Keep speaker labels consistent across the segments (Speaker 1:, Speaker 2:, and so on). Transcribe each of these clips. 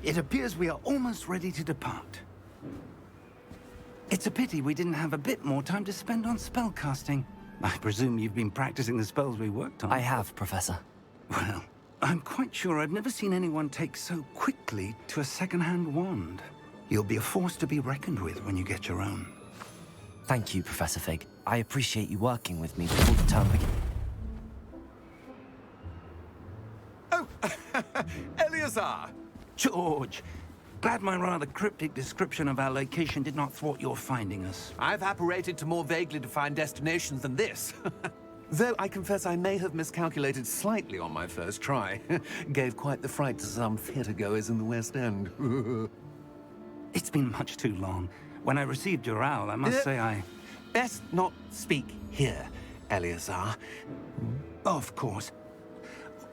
Speaker 1: It appears we are almost ready to depart. It's a pity we didn't have a bit more time to spend on spellcasting. I presume you've been practicing the spells we worked on.
Speaker 2: I have, Professor.
Speaker 1: Well, I'm quite sure I've never seen anyone take so quickly to a second-hand wand. You'll be a force to be reckoned with when you get your own.
Speaker 2: Thank you, Professor Fig. I appreciate you working with me before the term begins.
Speaker 3: Oh, Eleazar!
Speaker 1: George! Glad my rather cryptic description of our location did not thwart your finding us.
Speaker 3: I've apparated to more vaguely defined destinations than this. Though I confess I may have miscalculated slightly on my first try. Gave quite the fright to some theatergoers in the West End.
Speaker 1: It's been much too long. When I received your owl, I must say I...
Speaker 3: Best not speak here, Eleazar.
Speaker 1: Of course.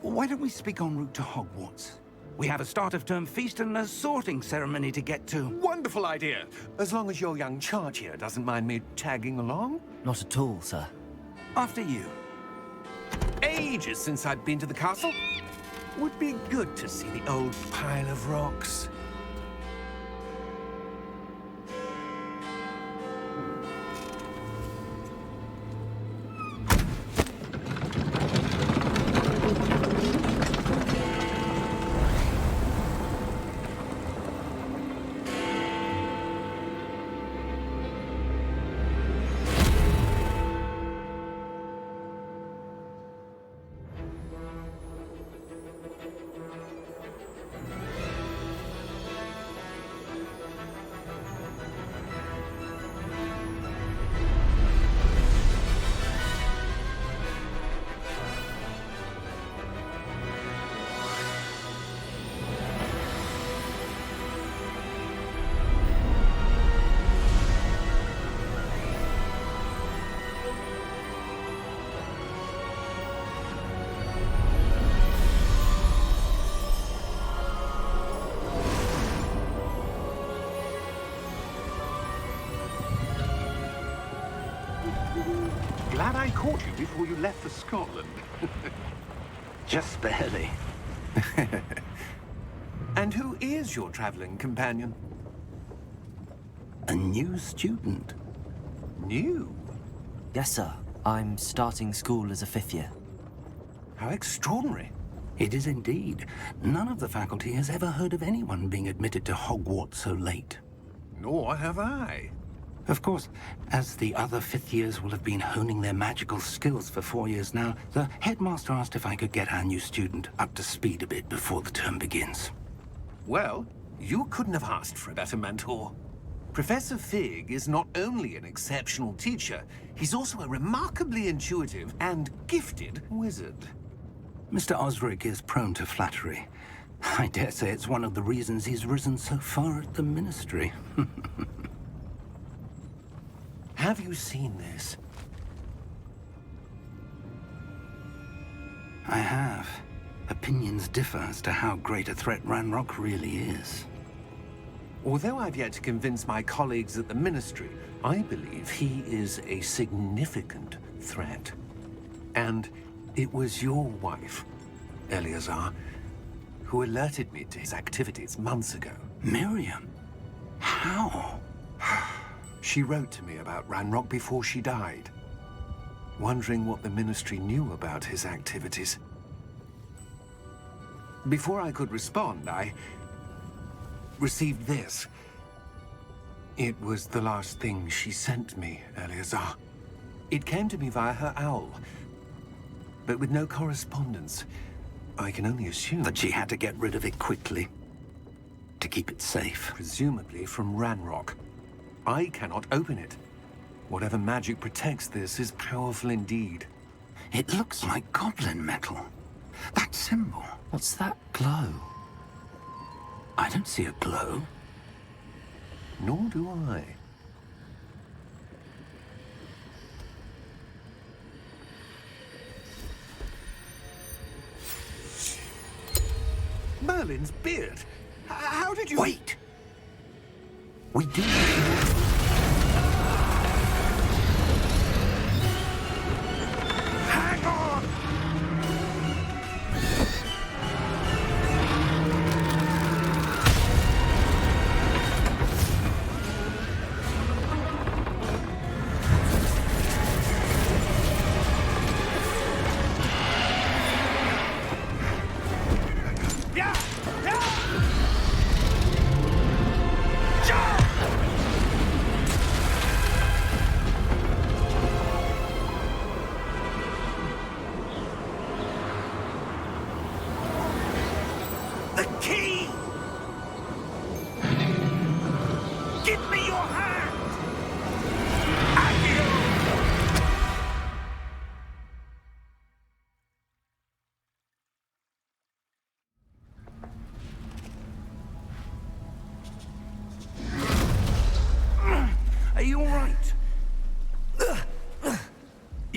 Speaker 1: Why don't we speak en route to Hogwarts? We have a start-of-term feast and a sorting ceremony to get to.
Speaker 3: Wonderful idea! As long as your young charge here doesn't mind me tagging along.
Speaker 2: Not at all, sir.
Speaker 1: After you.
Speaker 3: Ages since I'd been to the castle. Would be good to see the old pile of rocks. Glad I caught you before you left for Scotland.
Speaker 1: Just barely.
Speaker 3: And who is your traveling companion?
Speaker 1: A new student.
Speaker 3: New?
Speaker 2: Yes, sir. I'm starting school as a 5th year.
Speaker 3: How extraordinary.
Speaker 1: It is indeed. None of the faculty has ever heard of anyone being admitted to Hogwarts so late.
Speaker 3: Nor have I.
Speaker 1: Of course, as the other 5th years will have been honing their magical skills for 4 years now, the headmaster asked if I could get our new student up to speed a bit before the term begins.
Speaker 3: Well, you couldn't have asked for a better mentor. Professor Fig is not only an exceptional teacher, he's also a remarkably intuitive and gifted wizard.
Speaker 1: Mr. Osric is prone to flattery. I dare say it's one of the reasons he's risen so far at the Ministry.
Speaker 3: Have you seen this?
Speaker 1: I have. Opinions differ as to how great a threat Ranrock really is.
Speaker 3: Although I've yet to convince my colleagues at the Ministry, I believe he is a significant threat. And it was your wife, Eleazar, who alerted me to his activities months ago.
Speaker 1: Miriam? How?
Speaker 3: She wrote to me about Ranrock before she died, wondering what the Ministry knew about his activities. Before I could respond, I received this. It was the last thing she sent me, Eleazar. It came to me via her owl, but with no correspondence. I can only assume
Speaker 1: That she had to get rid of it quickly, to keep it safe.
Speaker 3: presumably from Ranrock. I cannot open it. Whatever magic protects this is powerful indeed.
Speaker 1: It looks like goblin metal. That symbol.
Speaker 2: What's that glow?
Speaker 1: I don't see a glow.
Speaker 3: Nor do I. Merlin's beard. How did you...
Speaker 1: Wait! We do...
Speaker 3: Hang on!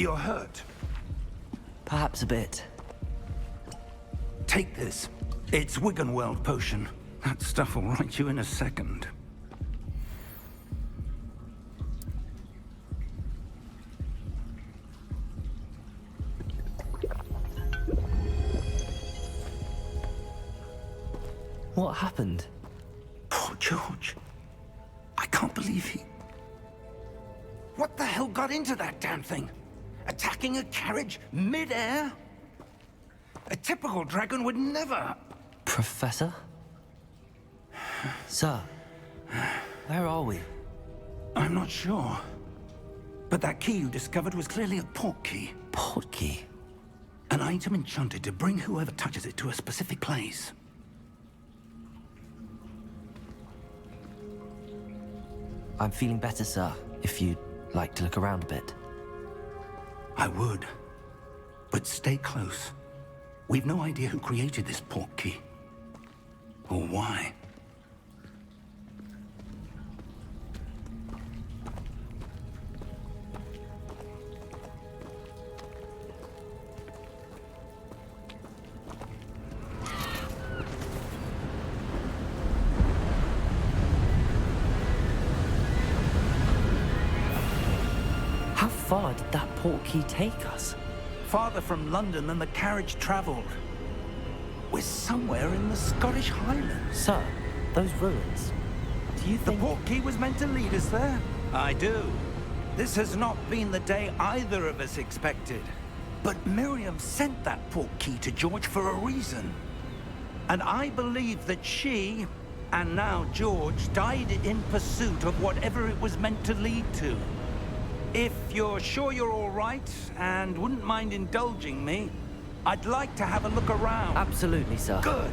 Speaker 1: You're hurt.
Speaker 2: Perhaps a bit.
Speaker 1: Take this. It's Wiggenweld potion. That stuff will right you in a second.
Speaker 2: What happened?
Speaker 1: Poor George. I can't believe he... What the hell got into that damn thing? Attacking a carriage mid-air? A typical dragon would never...
Speaker 2: Professor? Sir, where are we?
Speaker 1: I'm not sure. But that key you discovered was clearly a port key.
Speaker 2: Port key?
Speaker 1: An item enchanted to bring whoever touches it to a specific place.
Speaker 2: I'm feeling better, sir, if you'd like to look around a bit.
Speaker 1: I would. But stay close. We've no idea who created this port key. Or why.
Speaker 2: How far did that port key take us?
Speaker 1: Farther from London than the carriage traveled. We're somewhere in the Scottish Highlands.
Speaker 2: Sir, those ruins. Do you
Speaker 1: The
Speaker 2: think...
Speaker 1: port key was meant to lead us there? I do. This has not been the day either of us expected. But Miriam sent that port key to George for a reason. And I believe that she, and now George, died in pursuit of whatever it was meant to lead to. If you're sure you're all right, and wouldn't mind indulging me, I'd like to have a look around.
Speaker 2: Absolutely, sir.
Speaker 1: Good.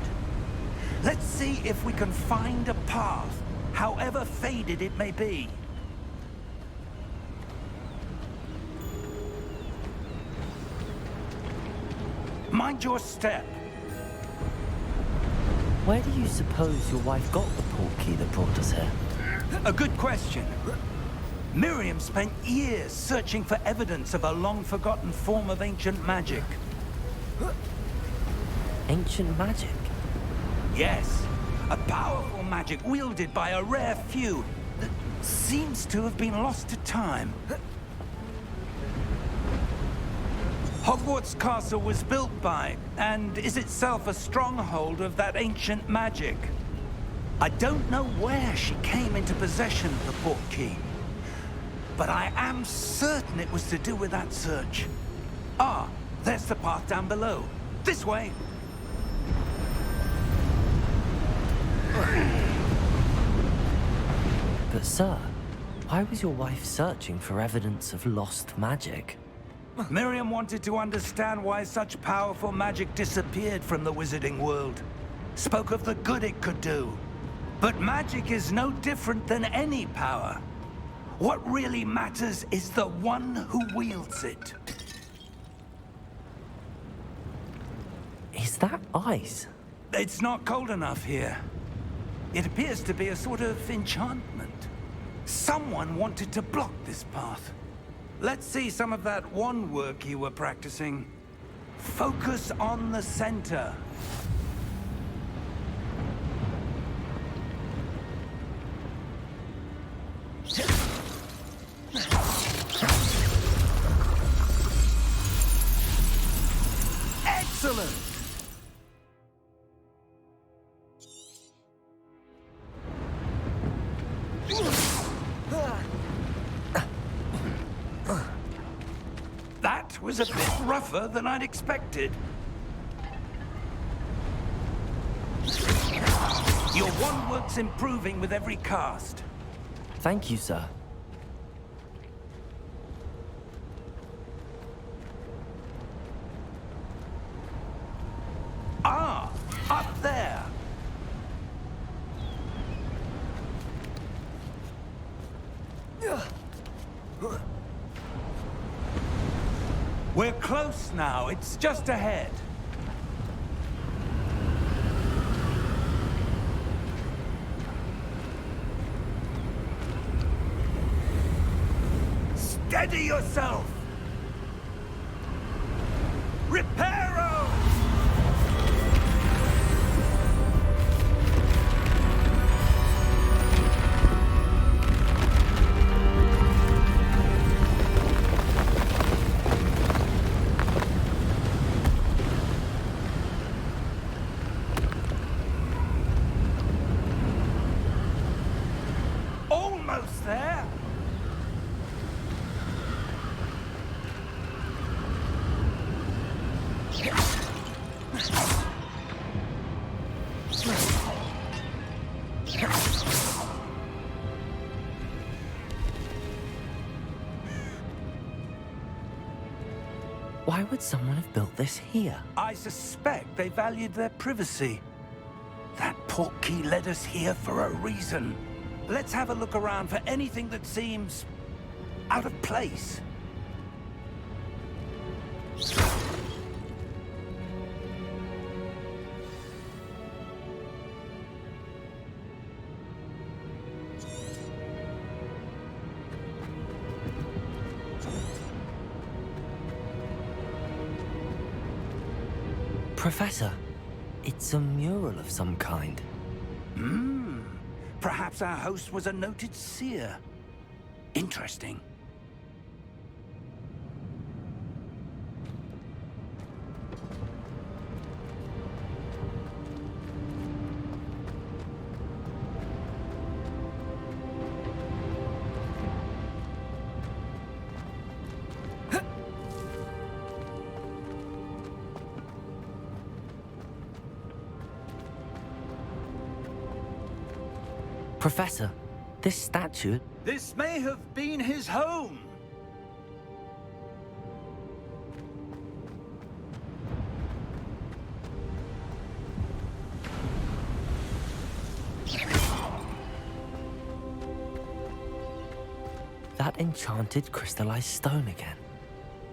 Speaker 1: Let's see if we can find a path, however faded it may be. Mind your step.
Speaker 2: Where do you suppose your wife got the port key that brought us here?
Speaker 1: A good question. Miriam spent years searching for evidence of a long-forgotten form of ancient magic.
Speaker 2: Ancient magic?
Speaker 1: Yes, a powerful magic wielded by a rare few that seems to have been lost to time. Hogwarts Castle was built by, and is itself a stronghold of that ancient magic. I don't know where she came into possession of the port key, but I am certain it was to do with that search. Ah, there's the path down below. This way.
Speaker 2: But sir, why was your wife searching for evidence of lost magic?
Speaker 1: Miriam wanted to understand why such powerful magic disappeared from the wizarding world. Spoke of the good it could do. But magic is no different than any power. What really matters is the one who wields it.
Speaker 2: Is that ice?
Speaker 1: It's not cold enough here. It appears to be a sort of enchantment. Someone wanted to block this path. Let's see some of that wand work you were practicing. Focus on the center. Excellent! That was a bit rougher than I'd expected. Your wand work's improving with every cast.
Speaker 2: Thank you, sir.
Speaker 1: Ah, up there. We're close now. It's just ahead. Steady yourself. Reparo! Almost there.
Speaker 2: Why would someone have built this here?
Speaker 1: I suspect they valued their privacy. That portkey led us here for a reason. Let's have a look around for anything that seems out of place.
Speaker 2: Professor, it's a mural of some kind.
Speaker 1: Perhaps our host was a noted seer. Interesting.
Speaker 2: Professor, this statue...
Speaker 1: This may have been his home.
Speaker 2: That enchanted crystallized stone again.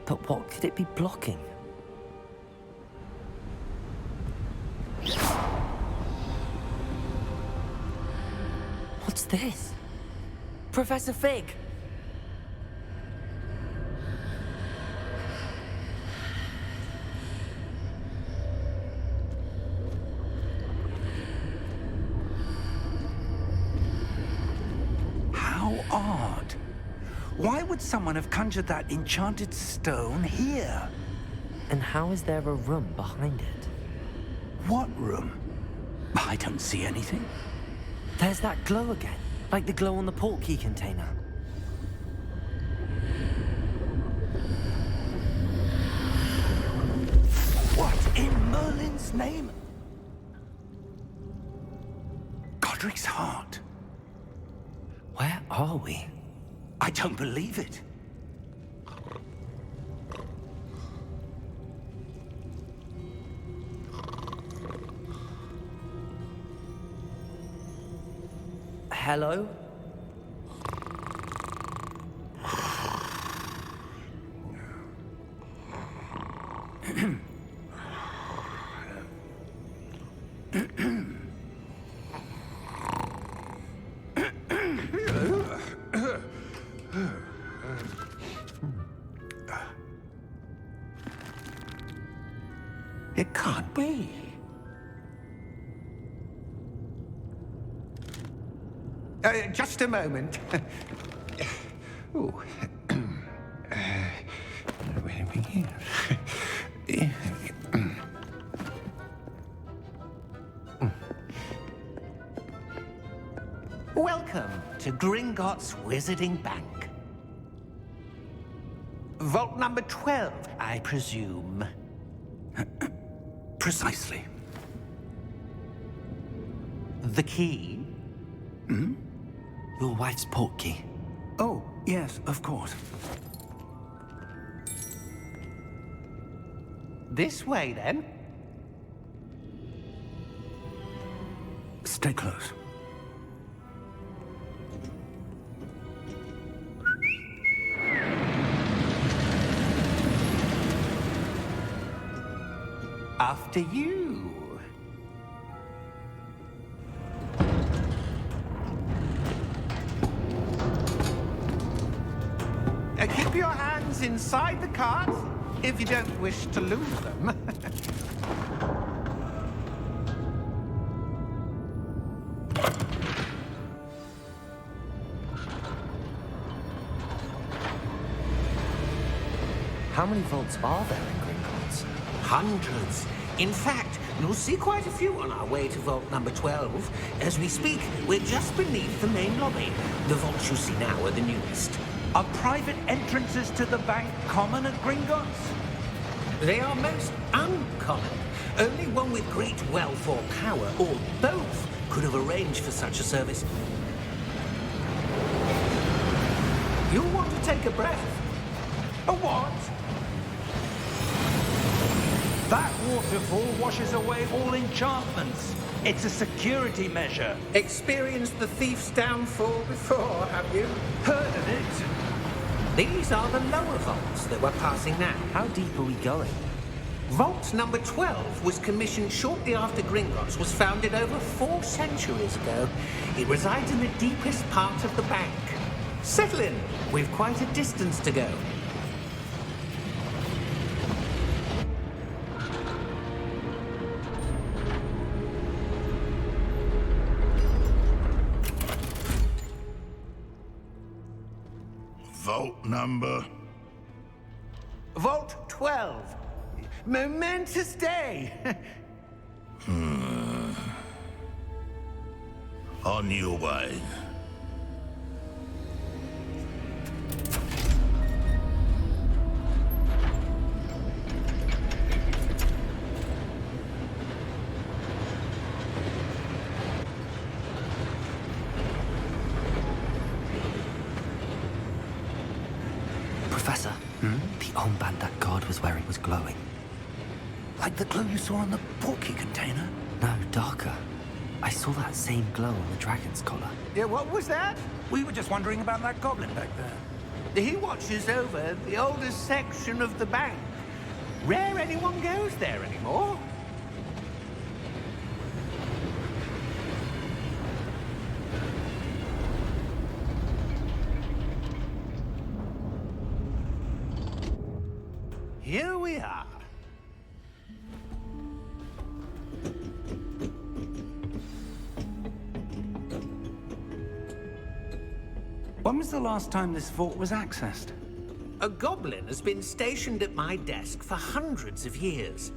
Speaker 2: But what could it be blocking? What's this? Professor Fig!
Speaker 1: How odd. Why would someone have conjured that enchanted stone here?
Speaker 2: And how is there a room behind it?
Speaker 1: What room? I don't see anything.
Speaker 2: There's that glow again, like the glow on the portkey container.
Speaker 1: What in Merlin's name? Godric's heart.
Speaker 2: Where are we?
Speaker 1: I don't believe it.
Speaker 2: Hello?
Speaker 3: It can't be. Just a moment. Oh. Where do we begin? Welcome to Gringotts Wizarding Bank. Vault number 12, I presume.
Speaker 1: Precisely.
Speaker 3: The key?
Speaker 2: Your wife's portkey.
Speaker 1: Oh, yes, of course.
Speaker 3: This way, then.
Speaker 1: Stay close.
Speaker 3: After you. Keep your hands inside the cart. if you don't wish to lose them.
Speaker 2: How many vaults are there in Gringotts?
Speaker 4: Hundreds. In fact, you'll see quite a few on our way to vault number 12. As we speak, we're just beneath the main lobby. The vaults you see now are the newest.
Speaker 1: Are private entrances to the bank common at Gringotts?
Speaker 4: They are most uncommon. Only one with great wealth or power, or both, could have arranged for such a service. You'll want to take a breath.
Speaker 1: A what? That waterfall washes away all enchantments. It's a security measure.
Speaker 4: Experienced the thief's downfall before, have you?
Speaker 1: Heard of it?
Speaker 4: These are the lower vaults that we're passing now.
Speaker 2: How deep are we going?
Speaker 4: Vault number 12 was commissioned shortly after Gringotts was founded over 4 centuries ago. It resides in the deepest part of the bank. Settle in. We've quite a distance to go.
Speaker 5: Vault number?
Speaker 1: Vault 12. Momentous day.
Speaker 5: On your way.
Speaker 2: Professor, the armband that guard was wearing was glowing.
Speaker 1: Like the glow you saw on the portkey container?
Speaker 2: No, darker. I saw that same glow on the dragon's collar.
Speaker 1: Yeah, what was that? We were just wondering about that goblin back there.
Speaker 4: He watches over the oldest section of the bank. Rare anyone goes there anymore. Here we are.
Speaker 1: When was the last time this vault was accessed?
Speaker 4: A goblin has been stationed at my desk for hundreds of years.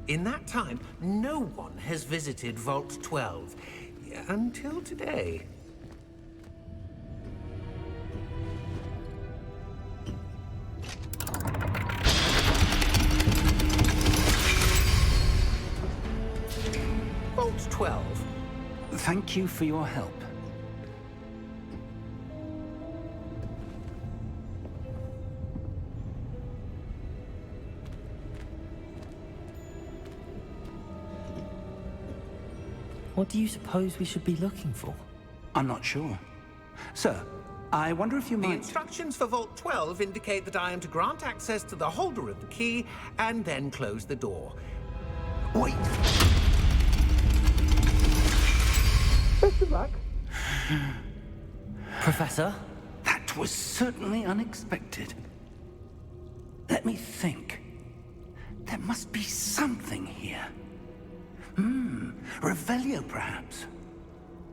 Speaker 4: In that time, no one has visited Vault 12. Until today. Vault 12.
Speaker 1: Thank you for your help.
Speaker 2: What do you suppose we should be looking for?
Speaker 1: I'm not sure. Sir, I wonder if you
Speaker 4: The
Speaker 1: might...
Speaker 4: instructions for Vault 12 indicate that I am to grant access to the holder of the key and then close the door.
Speaker 1: Wait!
Speaker 4: Best of luck.
Speaker 2: Professor?
Speaker 1: That was certainly unexpected. Let me think. There must be something here. Revelio, perhaps?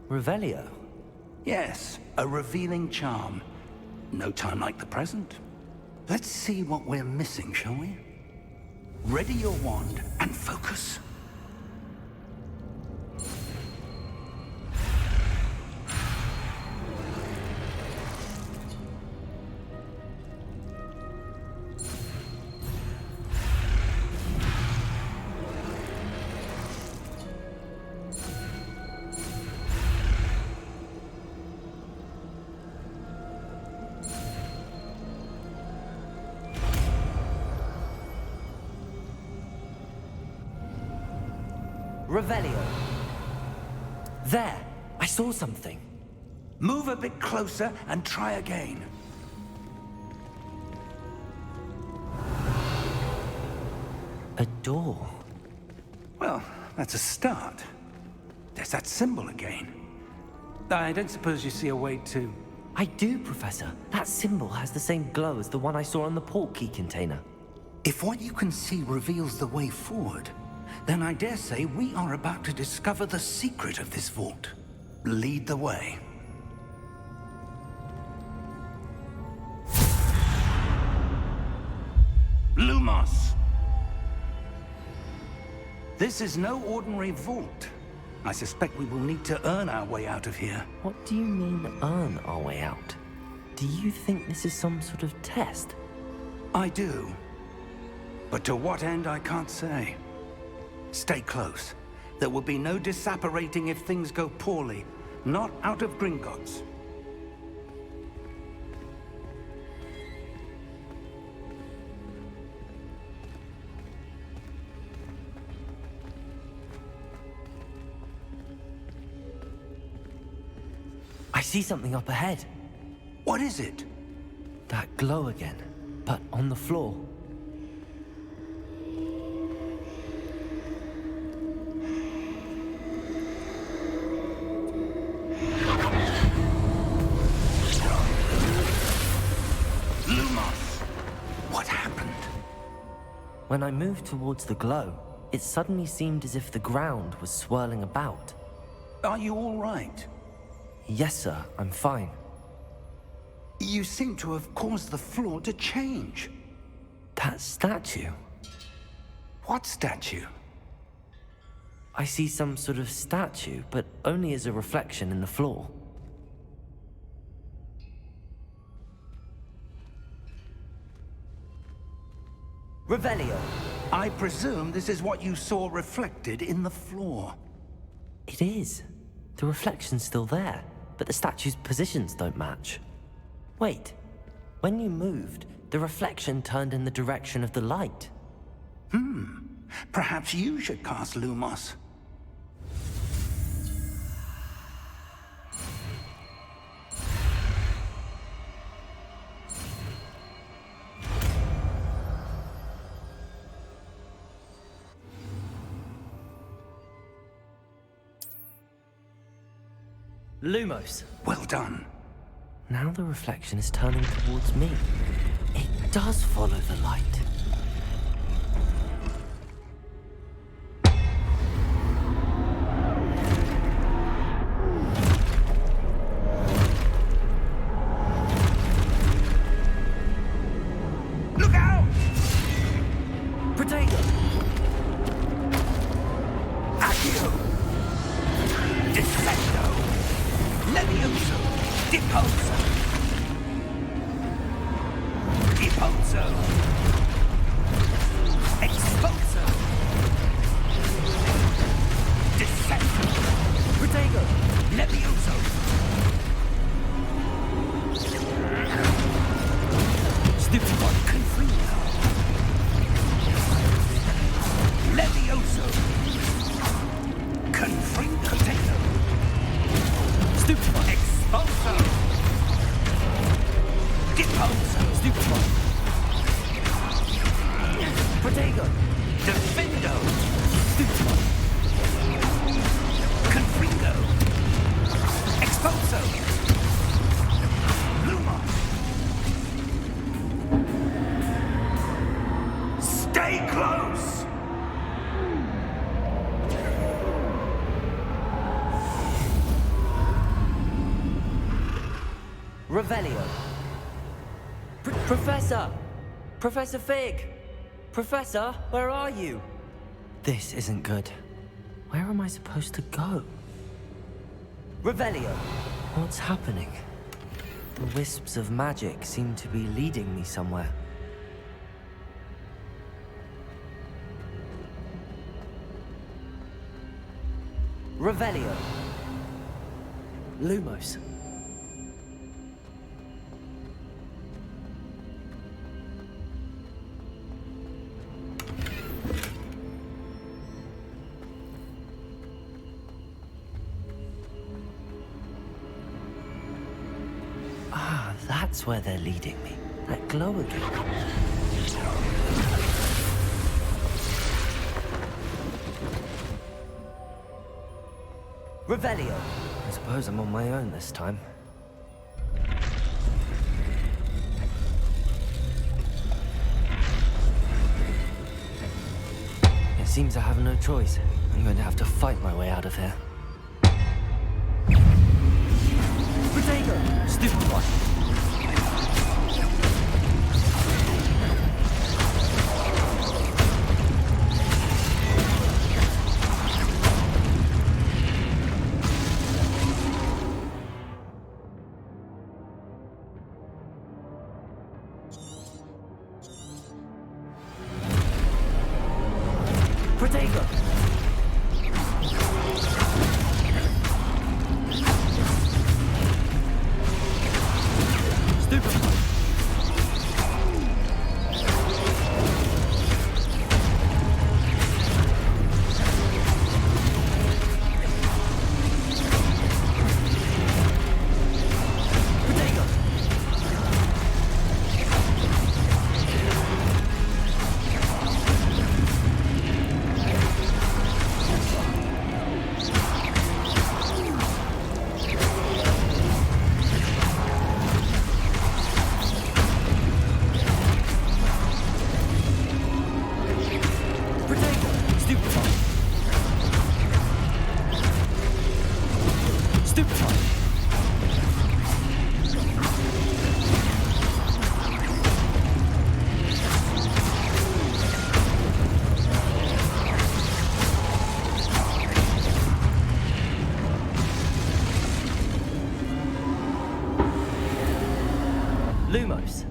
Speaker 2: Revelio?
Speaker 1: Yes, a revealing charm. No time like the present. Let's see what we're missing, shall we? Ready your wand and focus.
Speaker 2: Revelio. There! I saw something.
Speaker 1: Move a bit closer and try again.
Speaker 2: A door.
Speaker 1: Well, that's a start. There's that symbol again. I don't suppose you see a way to...
Speaker 2: I do, Professor. That symbol has the same glow as the one I saw on the portkey container.
Speaker 1: If what you can see reveals the way forward, then I dare say we are about to discover the secret of this vault. Lead the way. Lumos! This is no ordinary vault. I suspect we will need to earn our way out of here.
Speaker 2: What do you mean, earn our way out? Do you think this is some sort of test?
Speaker 1: I do. But to what end, I can't say. Stay close. There will be no disapparating if things go poorly. Not out of Gringotts.
Speaker 2: I see something up ahead.
Speaker 1: What is it?
Speaker 2: That glow again, but on the floor.
Speaker 1: Lumos! What happened?
Speaker 2: When I moved towards the glow, it suddenly seemed as if the ground was swirling about.
Speaker 1: Are you all right?
Speaker 2: Yes, sir, I'm fine.
Speaker 1: You seem to have caused the floor to change.
Speaker 2: That statue?
Speaker 1: What statue?
Speaker 2: I see some sort of statue, but only as a reflection in the floor. Revelio!
Speaker 1: I presume this is what you saw reflected in the floor.
Speaker 2: It is. The reflection's still there, but the statue's positions don't match. Wait, when you moved, the reflection turned in the direction of the light.
Speaker 1: Perhaps you should cast Lumos.
Speaker 2: Lumos!
Speaker 1: Well done.
Speaker 2: Now the reflection is turning towards me. It does follow the light.
Speaker 1: Look out!
Speaker 2: Protego!
Speaker 1: Accio! Defendo! Levioso! Deposo! Deposo! Exposo! Descendo!
Speaker 2: Protego!
Speaker 1: Levioso! Stupefy! Confino! Levioso! Confringo! Potato!
Speaker 2: Stupefy!
Speaker 1: Exposo! Deposo!
Speaker 2: Stupefy! Protego!
Speaker 1: Defendo!
Speaker 2: Stupefy!
Speaker 1: Confringo! Exposo! Lumos! Stay close!
Speaker 2: Revelio! Professor! Professor Fig! Professor, where are you? This isn't good. Where am I supposed to go? Revelio! What's happening? The wisps of magic seem to be leading me somewhere. Revelio! Lumos! That's where they're leading me. That glow again. Revelio! I suppose I'm on my own this time. Seems I have no choice. I'm going to have to fight my way out of here. Protego! Stupid one! Protego! Stupid! Protego! Protego! Stupid one! Stupid one! Lumos.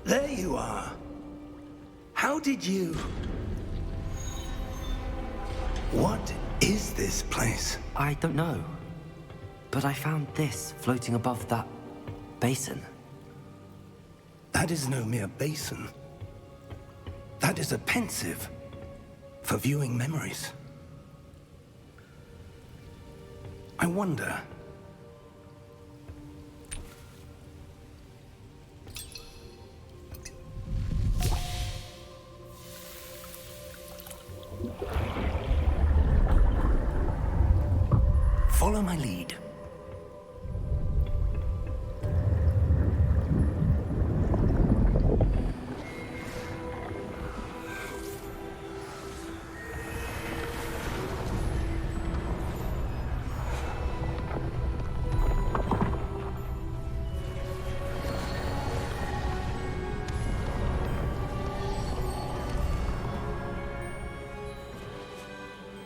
Speaker 1: There you are. How did you... What is this place?
Speaker 2: I don't know. But I found this floating above that basin.
Speaker 1: That is no mere basin. That is a pensive for viewing memories. I wonder... Follow my lead.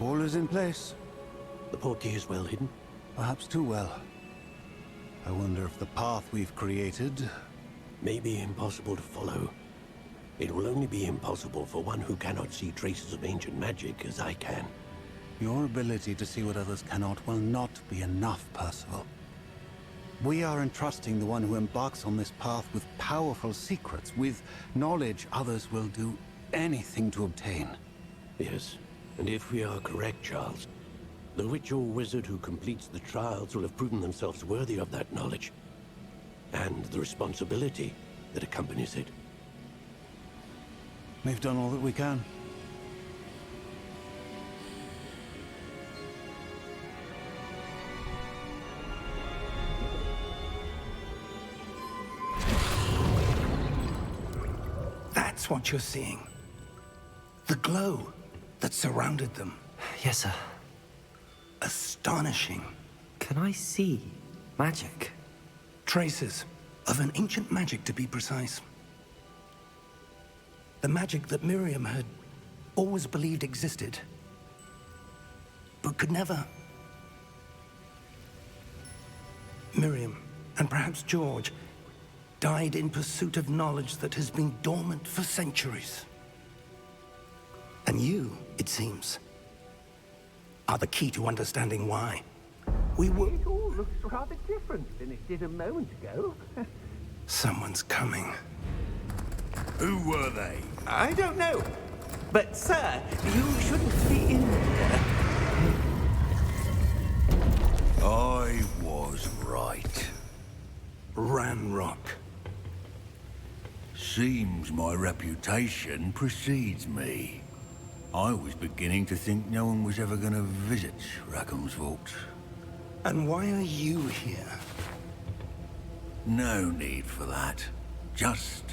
Speaker 6: All is in place.
Speaker 7: The portkey is well hidden.
Speaker 6: Perhaps too well. I wonder if the path we've created...
Speaker 7: May be impossible to follow. It will only be impossible for one who cannot see traces of ancient magic as I can.
Speaker 6: Your ability to see what others cannot will not be enough, Percival. We are entrusting the one who embarks on this path with powerful secrets, with knowledge others will do anything to obtain.
Speaker 7: Yes, and if we are correct, Charles, the witch or wizard who completes the trials will have proven themselves worthy of that knowledge, and the responsibility that accompanies it.
Speaker 6: We've done all that we can.
Speaker 1: That's what you're seeing. The glow that surrounded them.
Speaker 2: Yes, sir.
Speaker 1: Astonishing.
Speaker 2: Can I see magic?
Speaker 1: Traces Of an ancient magic, to be precise. The magic that Miriam had always believed existed, but could never. Miriam, and perhaps George, died in pursuit of knowledge that has been dormant for centuries. And you, it seems, are the key to understanding why. We were...
Speaker 4: It all looks rather different than it did a moment ago.
Speaker 1: Someone's coming.
Speaker 5: Who were they?
Speaker 4: I don't know. But, sir, you shouldn't be in here.
Speaker 5: I was right.
Speaker 1: Ranrock.
Speaker 5: Seems my reputation precedes me. I was beginning to think no one was ever going to visit Rackham's vault.
Speaker 1: And why are you here?
Speaker 5: No need for that. Just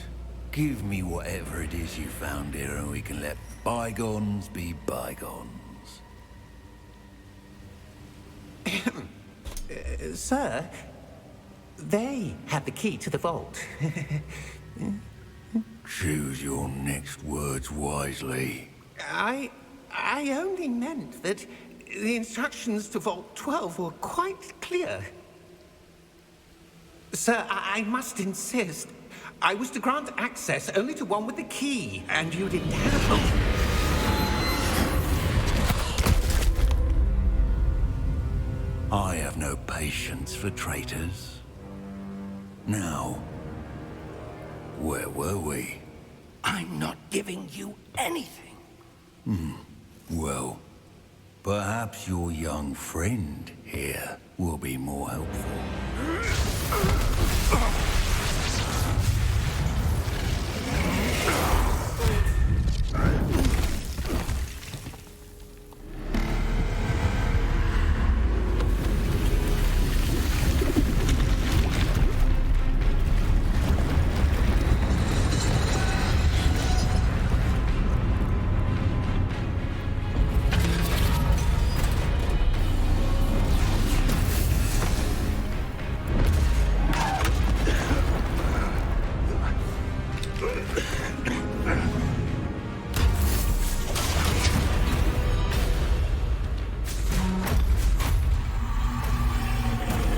Speaker 5: give me whatever it is you found here and we can let bygones be bygones.
Speaker 4: Sir, they had the key to the vault.
Speaker 5: Choose your next words wisely.
Speaker 4: I only meant that the instructions to Vault 12 were quite clear. Sir, I must insist. I was to grant access only to one with the key, and you didn't have it.
Speaker 5: I have no patience for traitors. Now, where were we?
Speaker 1: I'm not giving you anything.
Speaker 5: Well, perhaps your young friend here will be more helpful.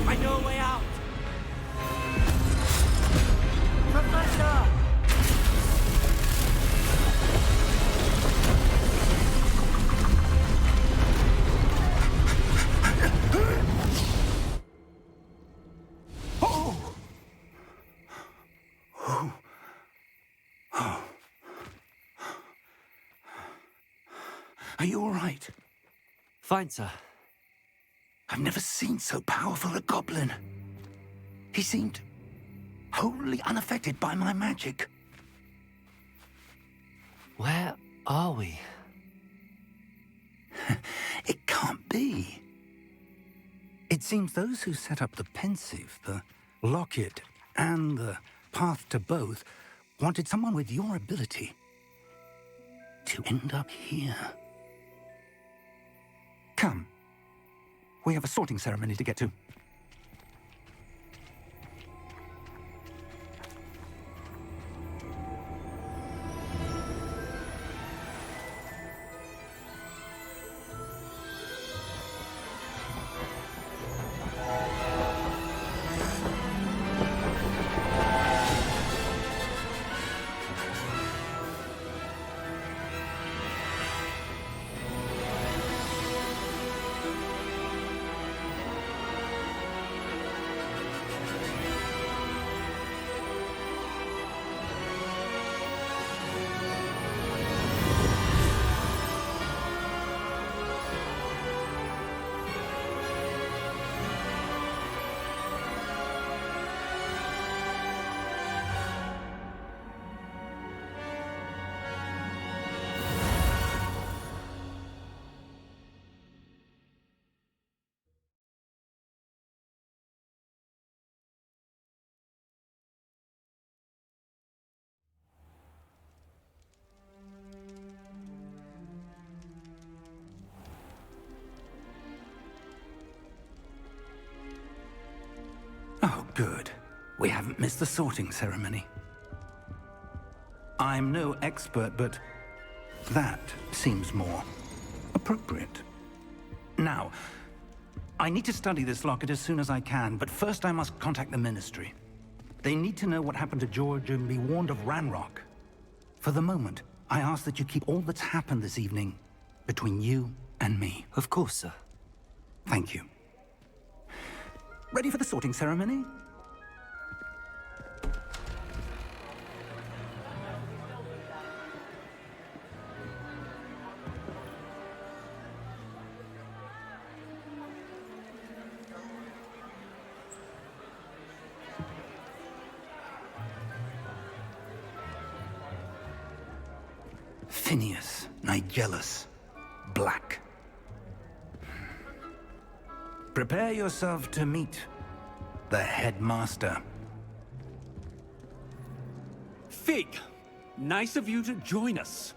Speaker 2: I know a way out! Professor!
Speaker 1: Are you all right?
Speaker 2: Fine, sir.
Speaker 1: I've never seen so powerful a goblin. He seemed wholly unaffected by my magic.
Speaker 2: Where are we?
Speaker 1: It can't be. It seems those who set up the pensive, the locket, and the path to both wanted someone with your ability to end up here. Come. We have a sorting ceremony to get to. Oh, good. We haven't missed the sorting ceremony. I'm no expert, but that seems more appropriate. Now, I need to study this locket as soon as I can, but first I must contact the Ministry. They need to know what happened to George and be warned of Ranrock. For the moment, I ask that you keep all that's happened this evening between you and me.
Speaker 2: Of course, sir.
Speaker 1: Thank you. Ready for the sorting ceremony? Phineas, Nigellus, Black. Prepare yourself to meet the headmaster.
Speaker 8: Fig, nice of you to join us.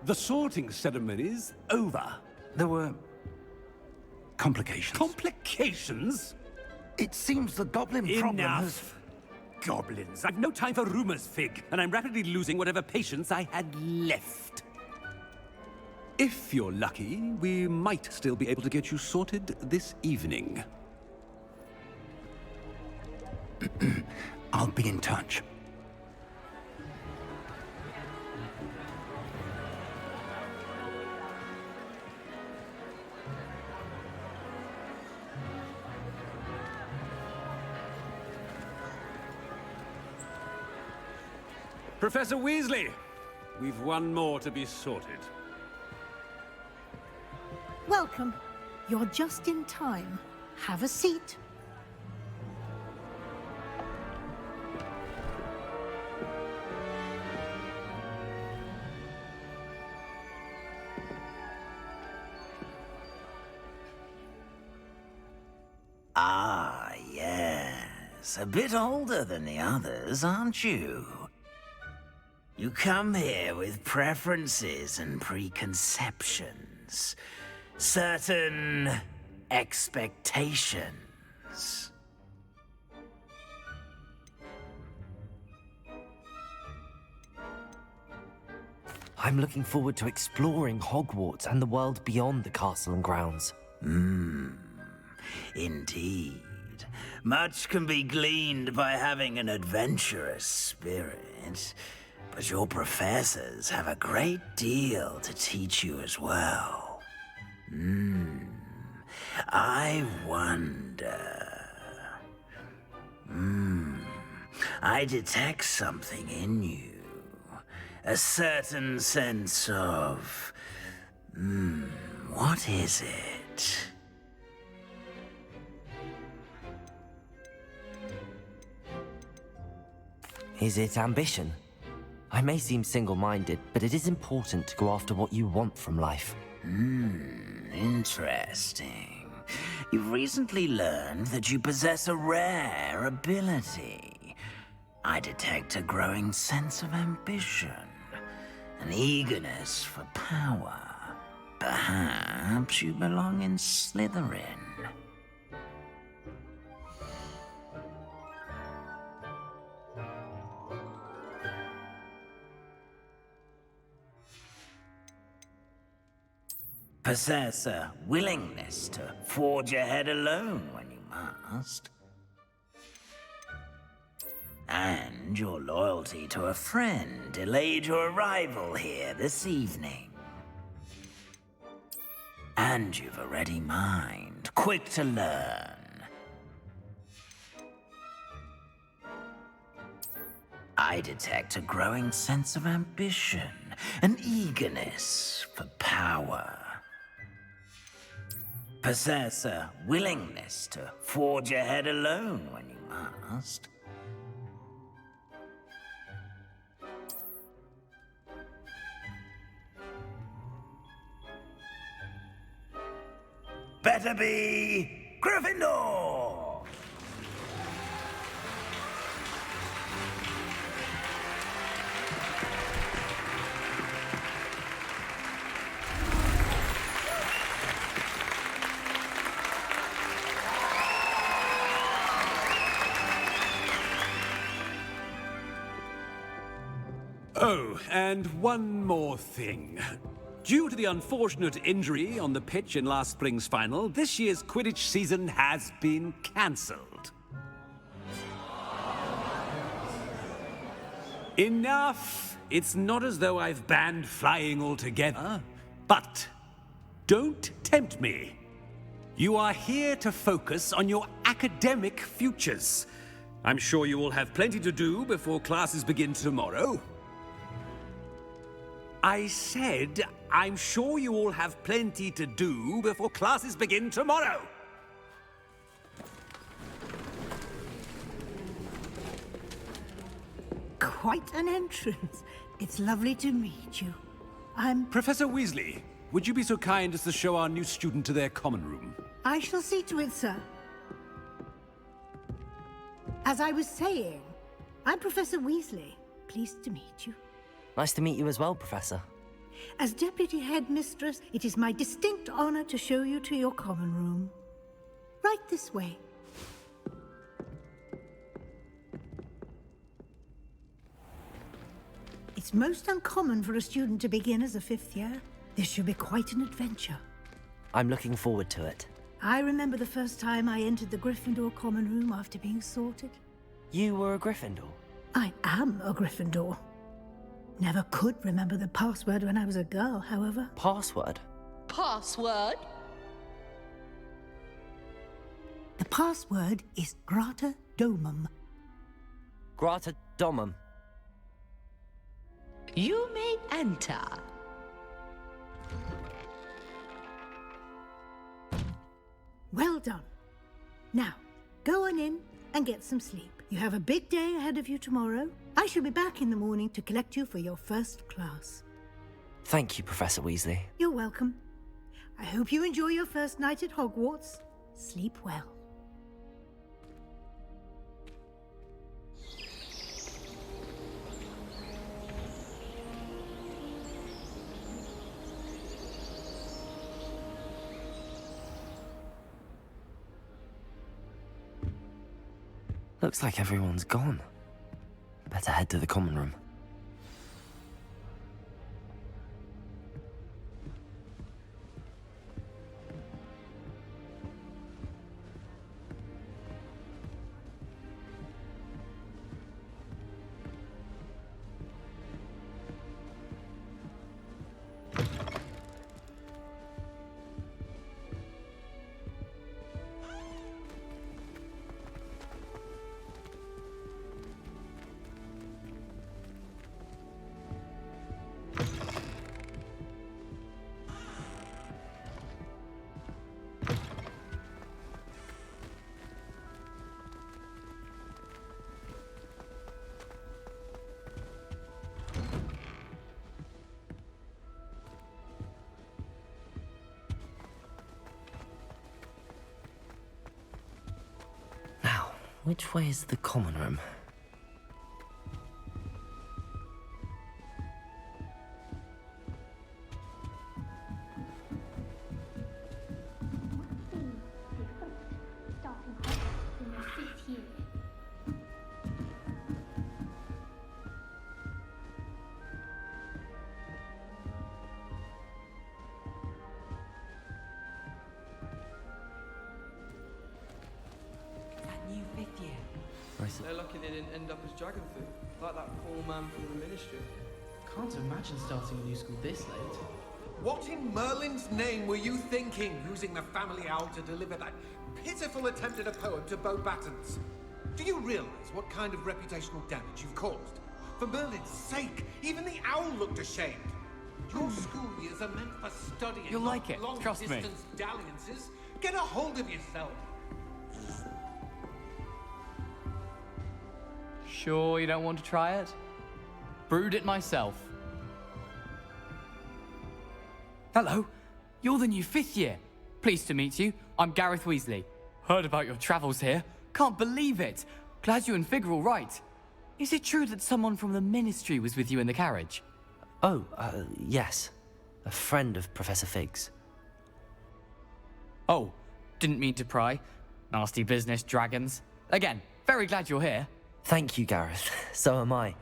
Speaker 8: The sorting ceremony's over.
Speaker 1: There were complications.
Speaker 8: Complications?
Speaker 1: It seems the goblin problem has...
Speaker 8: Enough. Goblins. I've no time for rumors, Fig, and I'm rapidly losing whatever patience I had left. If you're lucky, we might still be able to get you sorted this evening.
Speaker 1: I'll be in touch.
Speaker 8: Professor Weasley, we've one more to be sorted.
Speaker 9: Welcome. You're just in time. Have a seat.
Speaker 10: Ah, yes. A bit older than the others, aren't you? You come here with preferences and preconceptions. Certain expectations.
Speaker 2: I'm looking forward to exploring Hogwarts and the world beyond the castle and grounds.
Speaker 10: Indeed. Much can be gleaned by having an adventurous spirit, but your professors have a great deal to teach you as well. I wonder... I detect something in you. A certain sense of... what is it?
Speaker 2: Is it ambition? I may seem single-minded, but it is important to go after what you want from life.
Speaker 10: Interesting. You've recently learned that you possess a rare ability. I detect a growing sense of ambition, an eagerness for power. Perhaps you belong in Slytherin. Possess a willingness to forge ahead alone when you must. And your loyalty to a friend delayed your arrival here this evening. And you've a ready mind, quick to learn. I detect a growing sense of ambition, an eagerness for power. Possess a willingness to forge ahead alone when you must. Better be Gryffindor!
Speaker 8: Oh, and one more thing. Due to the unfortunate injury on the pitch in last spring's final, this year's Quidditch season has been cancelled. Enough! It's not as though I've banned flying altogether. But don't tempt me. You are here to focus on your academic futures. I'm sure you will have plenty to do before classes begin tomorrow. I said, I'm sure you all have plenty to do before classes begin tomorrow.
Speaker 9: Quite an entrance. It's lovely to meet you. I'm...
Speaker 8: Professor Weasley, would you be so kind as to show our new student to their common room?
Speaker 9: I shall see to it, sir. As I was saying, I'm Professor Weasley. Pleased to meet you.
Speaker 2: Nice to meet you as well, Professor.
Speaker 9: As Deputy Headmistress, it is my distinct honor to show you to your common room. Right this way. It's most uncommon for a student to begin as a fifth year. This should be quite an adventure.
Speaker 2: I'm looking forward to it.
Speaker 9: I remember the first time I entered the Gryffindor common room after being sorted.
Speaker 2: You were a Gryffindor?
Speaker 9: I am a Gryffindor. Never could remember the password when I was a girl, however.
Speaker 2: Password?
Speaker 11: Password?
Speaker 9: The password is Grata Domum.
Speaker 2: Grata Domum.
Speaker 11: You may enter.
Speaker 9: Well done. Now, go on in and get some sleep. You have a big day ahead of you tomorrow. I shall be back in the morning to collect you for your first class.
Speaker 2: Thank you, Professor Weasley.
Speaker 9: You're welcome. I hope you enjoy your first night at Hogwarts. Sleep well.
Speaker 2: Looks like everyone's gone. Better head to the common room. Which way is the common room?
Speaker 12: They're lucky they didn't end up as dragon food, like that poor man from the Ministry.
Speaker 13: Can't imagine starting a new school this late.
Speaker 3: What in Merlin's name were you thinking, using the family owl to deliver that pitiful attempt at a poem to Beau Battens? Do you realize what kind of reputational damage you've caused? For Merlin's sake, even the owl looked ashamed. Your school years are meant for studying,
Speaker 14: You'll like it, trust me.
Speaker 3: long-distance dalliances. Get a hold of yourself.
Speaker 14: Sure you don't want to try it? Brewed it myself. Hello, you're the new fifth year. Pleased to meet you. I'm Gareth Weasley. Heard about your travels here. Can't believe it. Glad you and Fig are all right. Is it true that someone from the Ministry was with you in the carriage?
Speaker 2: Oh, yes. A friend of Professor Fig's.
Speaker 14: Oh, didn't mean to pry. Nasty business, dragons. Again, very glad you're here.
Speaker 2: Thank you, Gareth. So am I.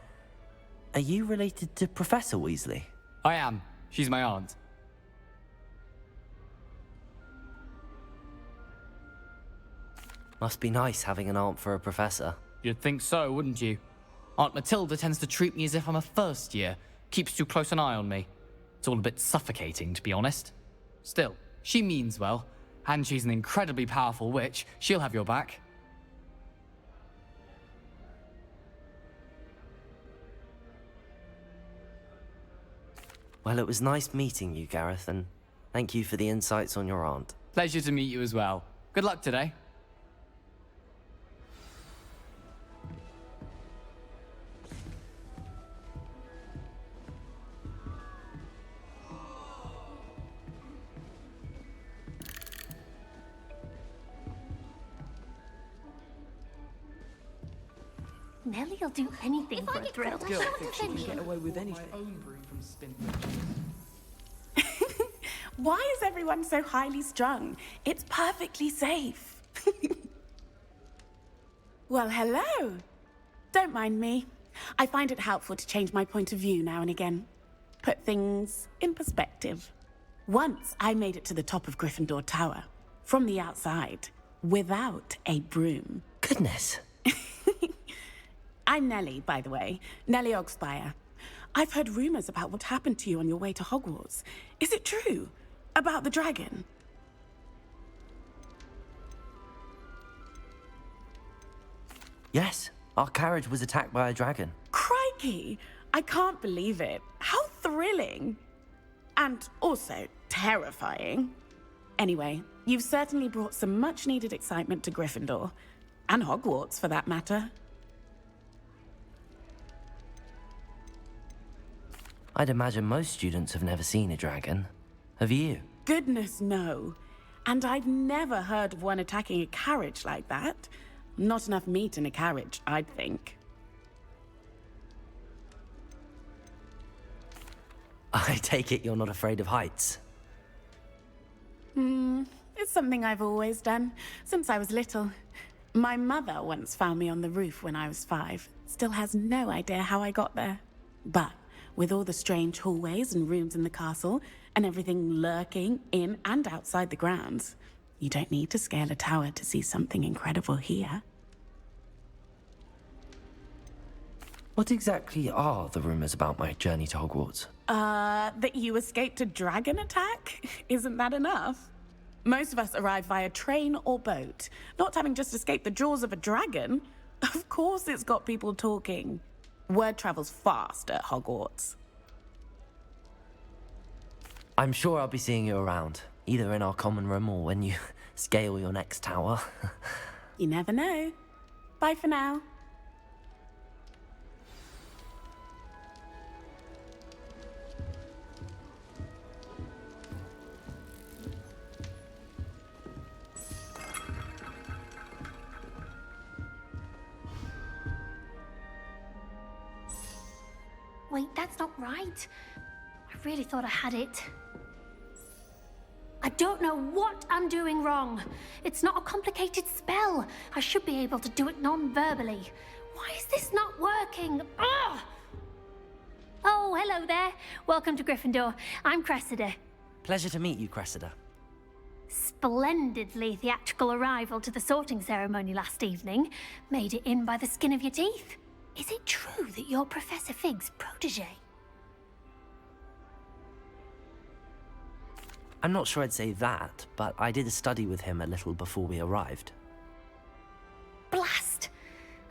Speaker 2: Are you related to Professor Weasley?
Speaker 14: I am. She's my aunt.
Speaker 2: Must be nice having an aunt for a professor.
Speaker 14: You'd think so, wouldn't you? Aunt Matilda tends to treat me as if I'm a first year. Keeps too close an eye on me. It's all a bit suffocating, to be honest. Still, she means well. And she's an incredibly powerful witch. She'll have your back.
Speaker 2: Well, it was nice meeting you, Gareth, and thank you for the insights on your aunt.
Speaker 14: Pleasure to meet you as well. Good luck today.
Speaker 15: Nellie'll do anything for a thrill.
Speaker 12: Girl thinks she can get away with anything. My own broom from spin
Speaker 16: Why is everyone so highly strung? It's perfectly safe. Well, hello. Don't mind me. I find it helpful to change my point of view now and again. Put things in perspective. Once I made it to the top of Gryffindor Tower, from the outside, without a broom.
Speaker 2: Goodness.
Speaker 16: I'm Nellie, by the way. Nellie Ogspire. I've heard rumors about what happened to you on your way to Hogwarts. Is it true? About the dragon?
Speaker 2: Yes, our carriage was attacked by a dragon.
Speaker 16: Crikey! I can't believe it. How thrilling! And also terrifying. Anyway, you've certainly brought some much-needed excitement to Gryffindor. And Hogwarts, for that matter.
Speaker 2: I'd imagine most students have never seen a dragon. Have you?
Speaker 16: Goodness, no. And I've never heard of one attacking a carriage like that. Not enough meat in a carriage, I'd think.
Speaker 2: I take it you're not afraid of heights.
Speaker 16: It's something I've always done, since I was little. My mother once found me on the roof when I was 5. Still has no idea how I got there. But with all the strange hallways and rooms in the castle, and everything lurking in and outside the grounds, you don't need to scale a tower to see something incredible here.
Speaker 2: What exactly are the rumors about my journey to Hogwarts?
Speaker 16: That you escaped a dragon attack? Isn't that enough? Most of us arrive via train or boat, not having just escaped the jaws of a dragon. Of course it's got people talking. Word travels fast at Hogwarts.
Speaker 2: I'm sure I'll be seeing you around, either in our common room or when you scale your next tower.
Speaker 16: You never know. Bye for now.
Speaker 15: Wait, that's not right. I really thought I had it. I don't know what I'm doing wrong. It's not a complicated spell. I should be able to do it non-verbally. Why is this not working? Ugh! Oh, hello there. Welcome to Gryffindor. I'm Cressida.
Speaker 2: Pleasure to meet you, Cressida.
Speaker 15: Splendidly theatrical arrival to the sorting ceremony last evening. Made it in by the skin of your teeth. Is it true that you're Professor Fig's protege?
Speaker 2: I'm not sure I'd say that, but I did a study with him a little before we arrived.
Speaker 15: Blast!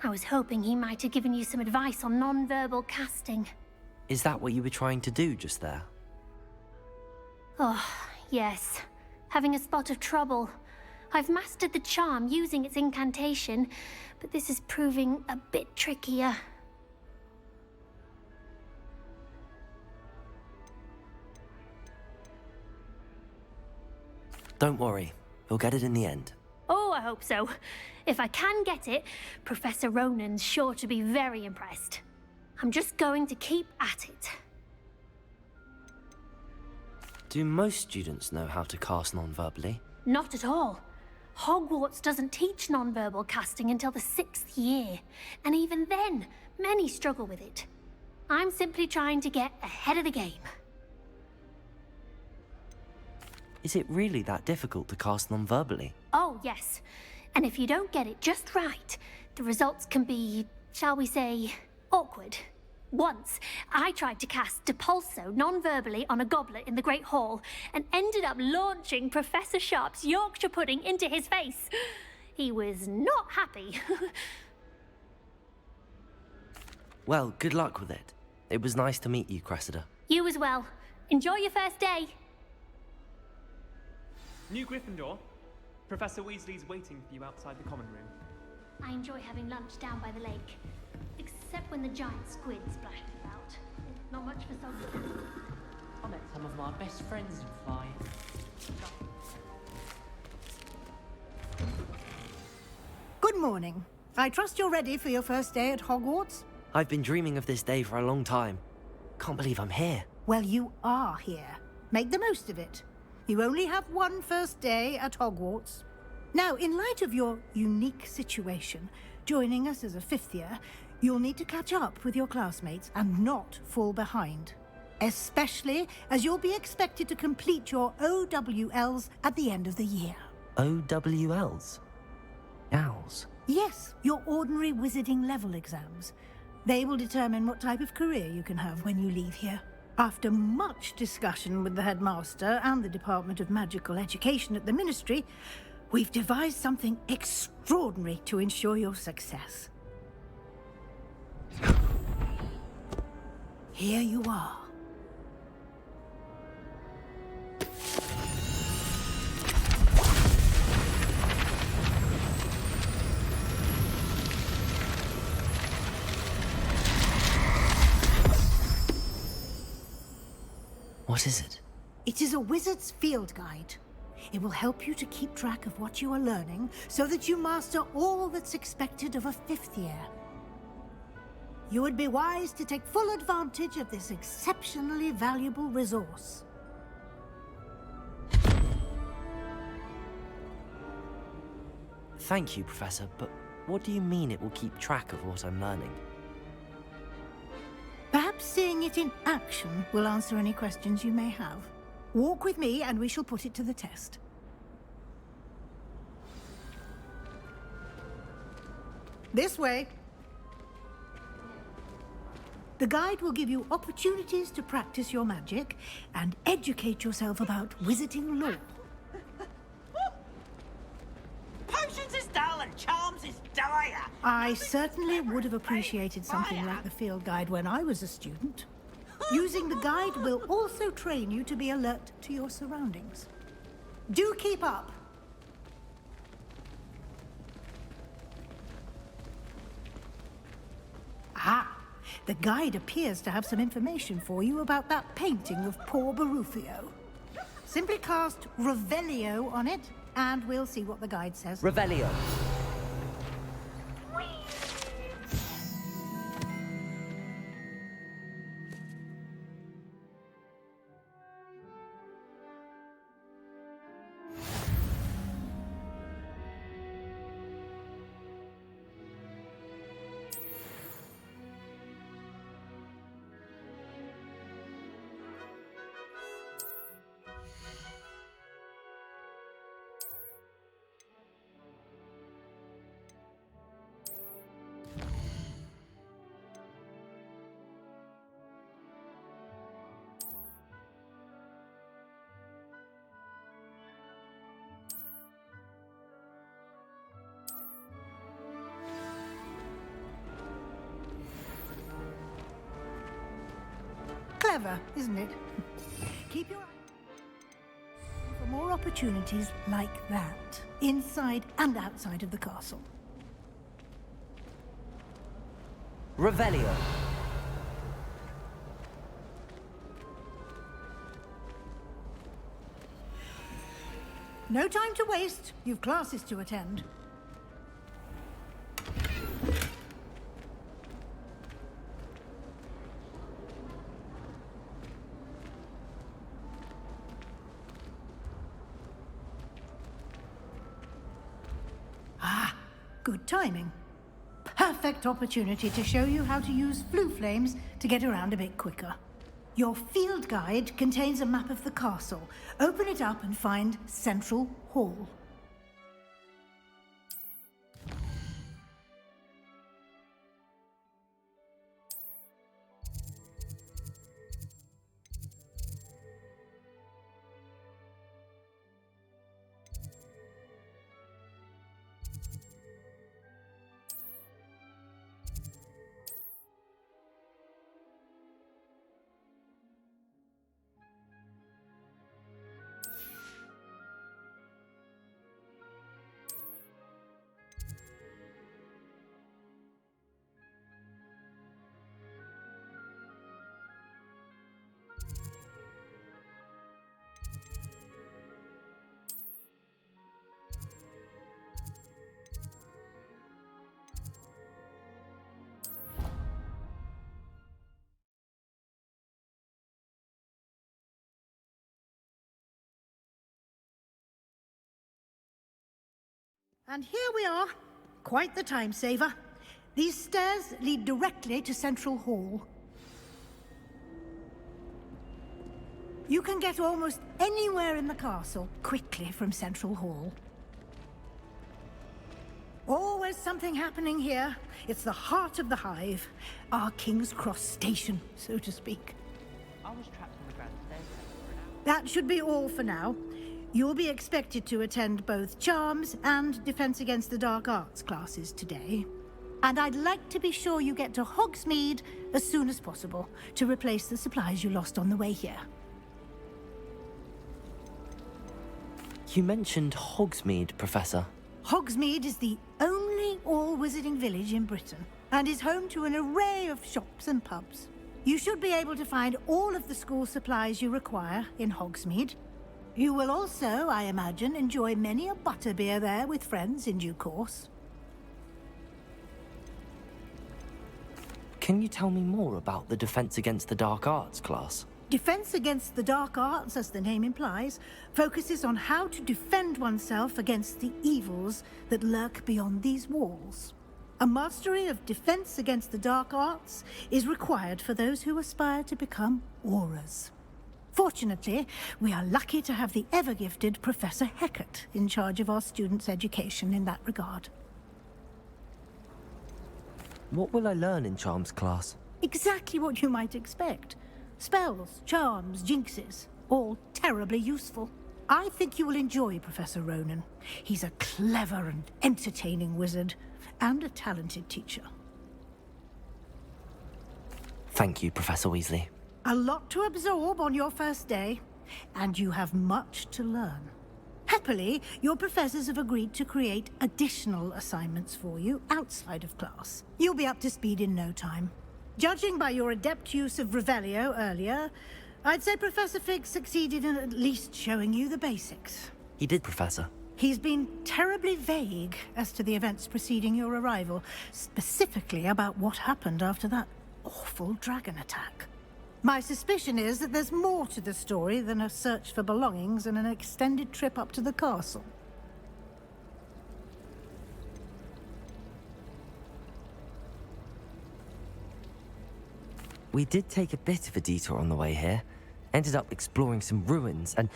Speaker 15: I was hoping he might have given you some advice on non-verbal casting.
Speaker 2: Is that what you were trying to do just there?
Speaker 15: Oh, yes. Having a spot of trouble. I've mastered the charm using its incantation, but this is proving a bit trickier.
Speaker 2: Don't worry, you'll get it in the end.
Speaker 15: Oh, I hope so. If I can get it, Professor Ronan's sure to be very impressed. I'm just going to keep at it.
Speaker 2: Do most students know how to cast non-verbally?
Speaker 15: Not at all. Hogwarts doesn't teach non-verbal casting until the 6th year, and even then, many struggle with it. I'm simply trying to get ahead of the game.
Speaker 2: Is it really that difficult to cast non-verbally?
Speaker 15: Oh, yes. And if you don't get it just right, the results can be, shall we say, awkward. Once, I tried to cast Depulso non-verbally on a goblet in the Great Hall and ended up launching Professor Sharp's Yorkshire pudding into his face. He was not happy.
Speaker 2: Well, good luck with it. It was nice to meet you, Cressida.
Speaker 15: You as well. Enjoy your first day.
Speaker 17: New Gryffindor. Professor Weasley's waiting for you outside the common room.
Speaker 15: I enjoy having lunch down by the lake. Except when the giant squid splashes about. Not much for some.
Speaker 13: I met some of my best friends in flying.
Speaker 9: Good morning. I trust you're ready for your first day at Hogwarts?
Speaker 2: I've been dreaming of this day for a long time. Can't believe I'm here.
Speaker 9: Well, you are here. Make the most of it. You only have one first day at Hogwarts. Now, in light of your unique situation, joining us as a fifth year, you'll need to catch up with your classmates and not fall behind. Especially as you'll be expected to complete your OWLs at the end of the year.
Speaker 2: OWLs? Owls?
Speaker 9: Yes, your ordinary wizarding level exams. They will determine what type of career you can have when you leave here. After much discussion with the headmaster and the Department of Magical Education at the Ministry, we've devised something extraordinary to ensure your success. Here you are.
Speaker 2: What is it?
Speaker 9: It is a wizard's field guide. It will help you to keep track of what you are learning so that you master all that's expected of a fifth year. You would be wise to take full advantage of this exceptionally valuable resource.
Speaker 2: Thank you, Professor, but what do you mean it will keep track of what I'm learning?
Speaker 9: Perhaps seeing it in action will answer any questions you may have. Walk with me and we shall put it to the test. This way. The guide will give you opportunities to practice your magic and educate yourself about wizarding lore.
Speaker 10: Potions is dull and charms is dire.
Speaker 9: I certainly would have appreciated something like the field guide when I was a student. Using the guide will also train you to be alert to your surroundings. Do keep up. Ah, the guide appears to have some information for you about that painting of poor Barufio. Simply cast Revelio on it, and we'll see what the guide says.
Speaker 2: Revelio.
Speaker 9: Clever, isn't it? Keep your eye for more opportunities like that, inside and outside of the castle.
Speaker 2: Revelio.
Speaker 9: No time to waste. You've classes to attend. Good timing. Perfect. perfect opportunity to show you how to use flue flames to get around a bit quicker. Your field guide contains a map of the castle. Open it up and find Central Hall. And here we are. Quite the time saver. These stairs lead directly to Central Hall. You can get almost anywhere in the castle quickly from Central Hall. Always something happening here. It's the heart of the Hive. Our King's Cross station, so to speak.
Speaker 13: I was trapped on the ground stairs for an hour.
Speaker 9: That should be all for now. You'll be expected to attend both Charms and Defense Against the Dark Arts classes today. And I'd like to be sure you get to Hogsmeade as soon as possible to replace the supplies you lost on the way here.
Speaker 2: You mentioned Hogsmeade, Professor.
Speaker 9: Hogsmeade is the only all-wizarding village in Britain and is home to an array of shops and pubs. You should be able to find all of the school supplies you require in Hogsmeade. You will also, I imagine, enjoy many a butterbeer there with friends in due course.
Speaker 2: Can you tell me more about the Defense Against the Dark Arts class?
Speaker 9: Defense Against the Dark Arts, as the name implies, focuses on how to defend oneself against the evils that lurk beyond these walls. A mastery of Defense Against the Dark Arts is required for those who aspire to become Aurors. Fortunately, we are lucky to have the ever-gifted Professor Hecat in charge of our students' education in that regard.
Speaker 2: What will I learn in Charms class?
Speaker 9: Exactly what you might expect. Spells, charms, jinxes, all terribly useful. I think you will enjoy Professor Ronan. He's a clever and entertaining wizard, and a talented teacher.
Speaker 2: Thank you, Professor Weasley.
Speaker 9: A lot to absorb on your first day, and you have much to learn. Happily, your professors have agreed to create additional assignments for you outside of class. You'll be up to speed in no time. Judging by your adept use of Revelio earlier, I'd say Professor Fig succeeded in at least showing you the basics.
Speaker 2: He did, Professor.
Speaker 9: He's been terribly vague as to the events preceding your arrival, specifically about what happened after that awful dragon attack. My suspicion is that there's more to the story than a search for belongings and an extended trip up to the castle.
Speaker 2: We did take a bit of a detour on the way here. Ended up exploring some ruins and...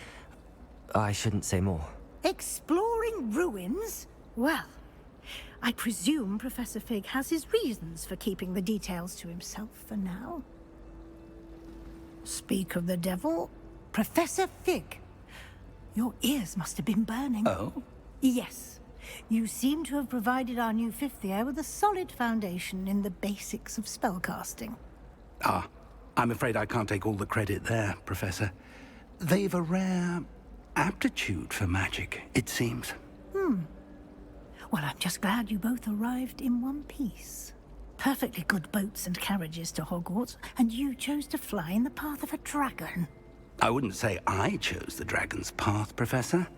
Speaker 2: I shouldn't say more.
Speaker 9: Exploring ruins? Well, I presume Professor Fig has his reasons for keeping the details to himself for now. Speak of the devil, Professor Fig. Your ears must have been burning.
Speaker 3: Oh?
Speaker 9: Yes. You seem to have provided our new fifth year with a solid foundation in the basics of spellcasting.
Speaker 3: Ah, I'm afraid I can't take all the credit there, Professor. They've a rare aptitude for magic, it seems.
Speaker 9: Well, I'm just glad you both arrived in one piece. Perfectly good boats and carriages to Hogwarts, and you chose to fly in the path of a dragon.
Speaker 3: I wouldn't say I chose the dragon's path, Professor.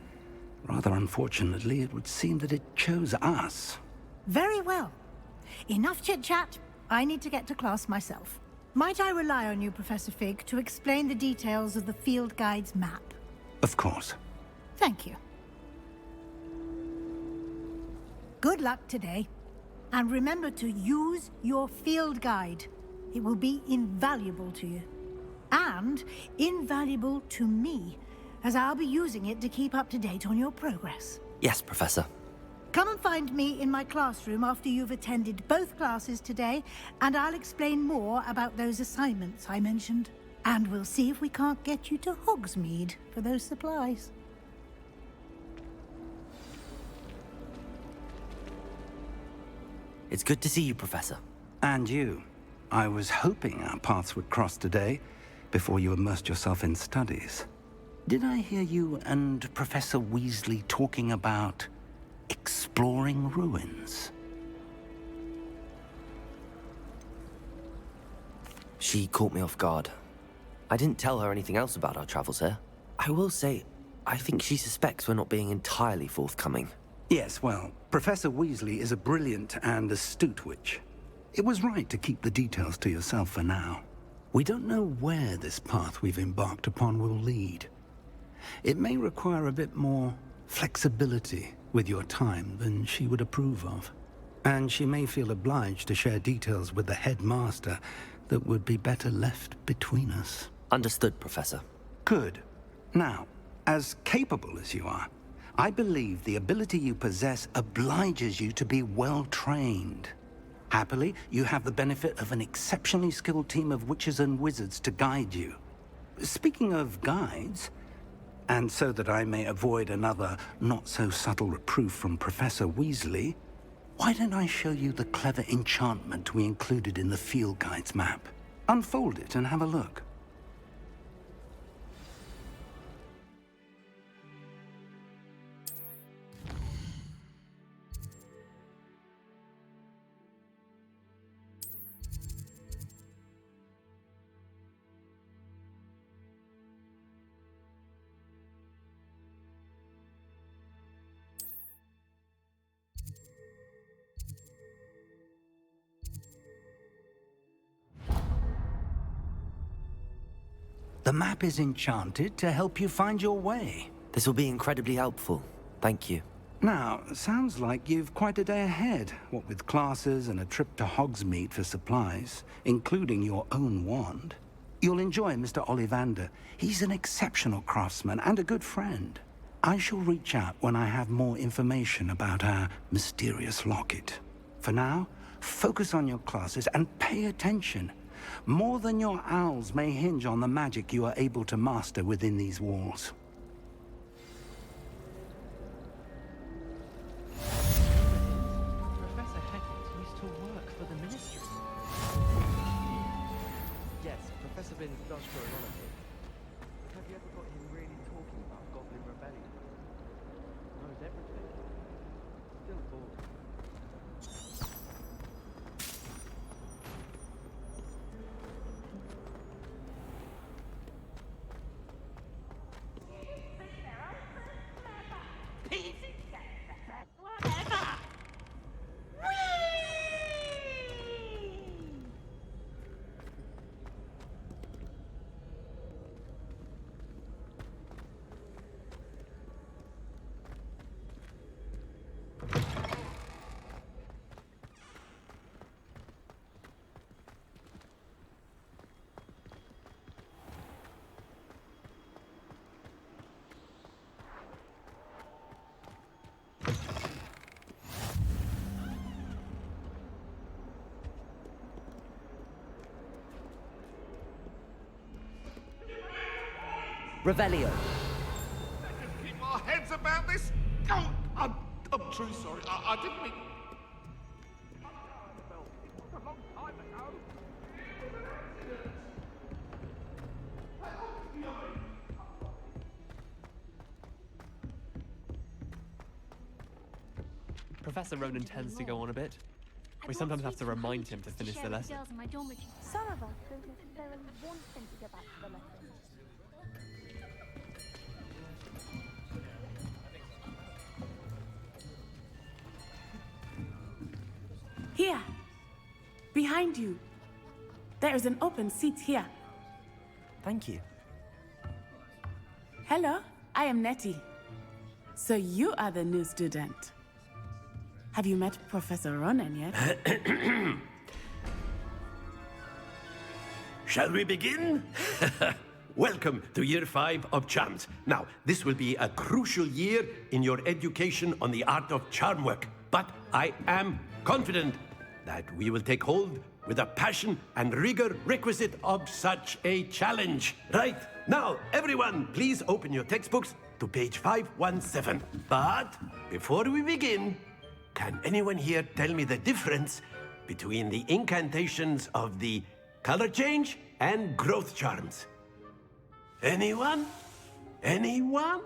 Speaker 3: Rather unfortunately, it would seem that it chose us.
Speaker 9: Very well. Enough chit-chat. I need to get to class myself. Might I rely on you, Professor Fig, to explain the details of the field guide's map?
Speaker 3: Of course.
Speaker 9: Thank you. Good luck today. And remember to use your field guide. It will be invaluable to you. And invaluable to me, as I'll be using it to keep up to date on your progress.
Speaker 2: Yes, Professor.
Speaker 9: Come and find me in my classroom after you've attended both classes today, and I'll explain more about those assignments I mentioned. And we'll see if we can't get you to Hogsmeade for those supplies.
Speaker 2: It's good to see you, Professor.
Speaker 1: And you. I was hoping our paths would cross today, before you immersed yourself in studies. Did I hear you and Professor Weasley talking about exploring ruins?
Speaker 2: She caught me off guard. I didn't tell her anything else about our travels here. I will say, I think she suspects we're not being entirely forthcoming.
Speaker 1: Yes, well, Professor Weasley is a brilliant and astute witch. It was right to keep the details to yourself for now. We don't know where this path we've embarked upon will lead. It may require a bit more flexibility with your time than she would approve of. And she may feel obliged to share details with the headmaster that would be better left between us.
Speaker 2: Understood, Professor.
Speaker 1: Good. Now, as capable as you are, I believe the ability you possess obliges you to be well-trained. Happily, you have the benefit of an exceptionally skilled team of witches and wizards to guide you. Speaking of guides, and so that I may avoid another not-so-subtle reproof from Professor Weasley, why don't I show you the clever enchantment we included in the field guide's map? Unfold it and have a look. The map is enchanted to help you find your way.
Speaker 2: This will be incredibly helpful. Thank you.
Speaker 1: Now, sounds like you've quite a day ahead, what with classes and a trip to Hogsmeade for supplies, including your own wand. You'll enjoy Mr. Ollivander. He's an exceptional craftsman and a good friend. I shall reach out when I have more information about our mysterious locket. For now, focus on your classes and pay attention. More than your owls may hinge on the magic you are able to master within these walls.
Speaker 17: Professor Hackett used to work for the Ministry. Yes, Professor Binns does show a lot of it. But have you ever got him really talking about Goblin Rebellion? Knows everything. Still bored.
Speaker 2: Revelio.
Speaker 18: Let's just keep our heads about this. Oh, I'm truly sorry. I didn't mean. It was a long time ago.
Speaker 17: Professor Ronan tends to go on a bit. We sometimes have to remind him to finish the lesson.
Speaker 15: Some of us don't necessarily want him to get back to the lesson.
Speaker 16: Here. Behind you. There is an open seat here.
Speaker 2: Thank you.
Speaker 16: Hello, I am Nettie. So you are the new student. Have you met Professor Ronen yet?
Speaker 7: Shall we begin? Welcome to Year 5 of Charms. Now, this will be a crucial year in your education on the art of charm work. But I am confident that we will take hold with the passion and rigor requisite of such a challenge. Right, now, everyone, please open your textbooks to page 517. But before we begin, can anyone here tell me the difference between the incantations of the color change and growth charms? Anyone? Anyone?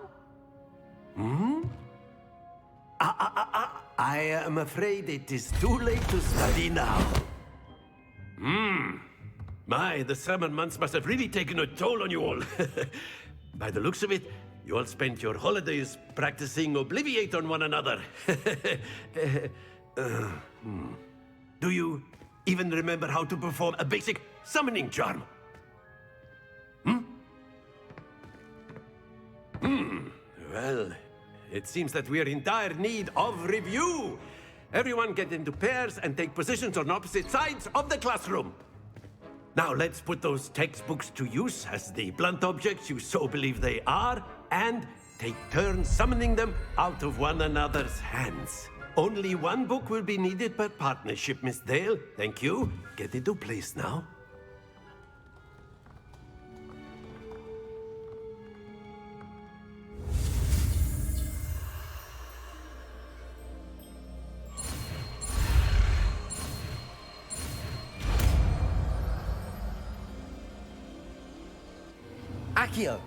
Speaker 7: I am afraid it is too late to study now. My, the summer months must have really taken a toll on you all. By the looks of it, you all spent your holidays practicing Obliviate on one another. Do you even remember how to perform a basic summoning charm? Well, it seems that we are in dire need of review. Everyone get into pairs and take positions on opposite sides of the classroom. Now let's put those textbooks to use as the blunt objects you so believe they are, and take turns summoning them out of one another's hands. Only one book will be needed per partnership, Miss Dale. Thank you. Get into place now.
Speaker 2: Accio!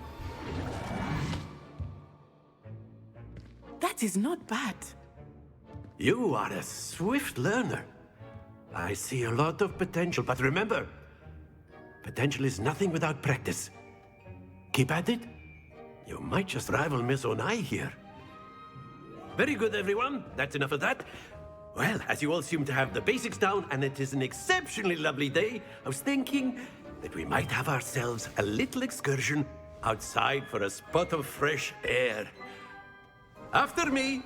Speaker 16: That is not bad.
Speaker 7: You are a swift learner. I see a lot of potential, but remember, potential is nothing without practice. Keep at it. You might just rival Miss Onai here. Very good, everyone. That's enough of that. Well, as you all seem to have the basics down, and it is an exceptionally lovely day, I was thinking that we might have ourselves a little excursion outside for a spot of fresh air. After me!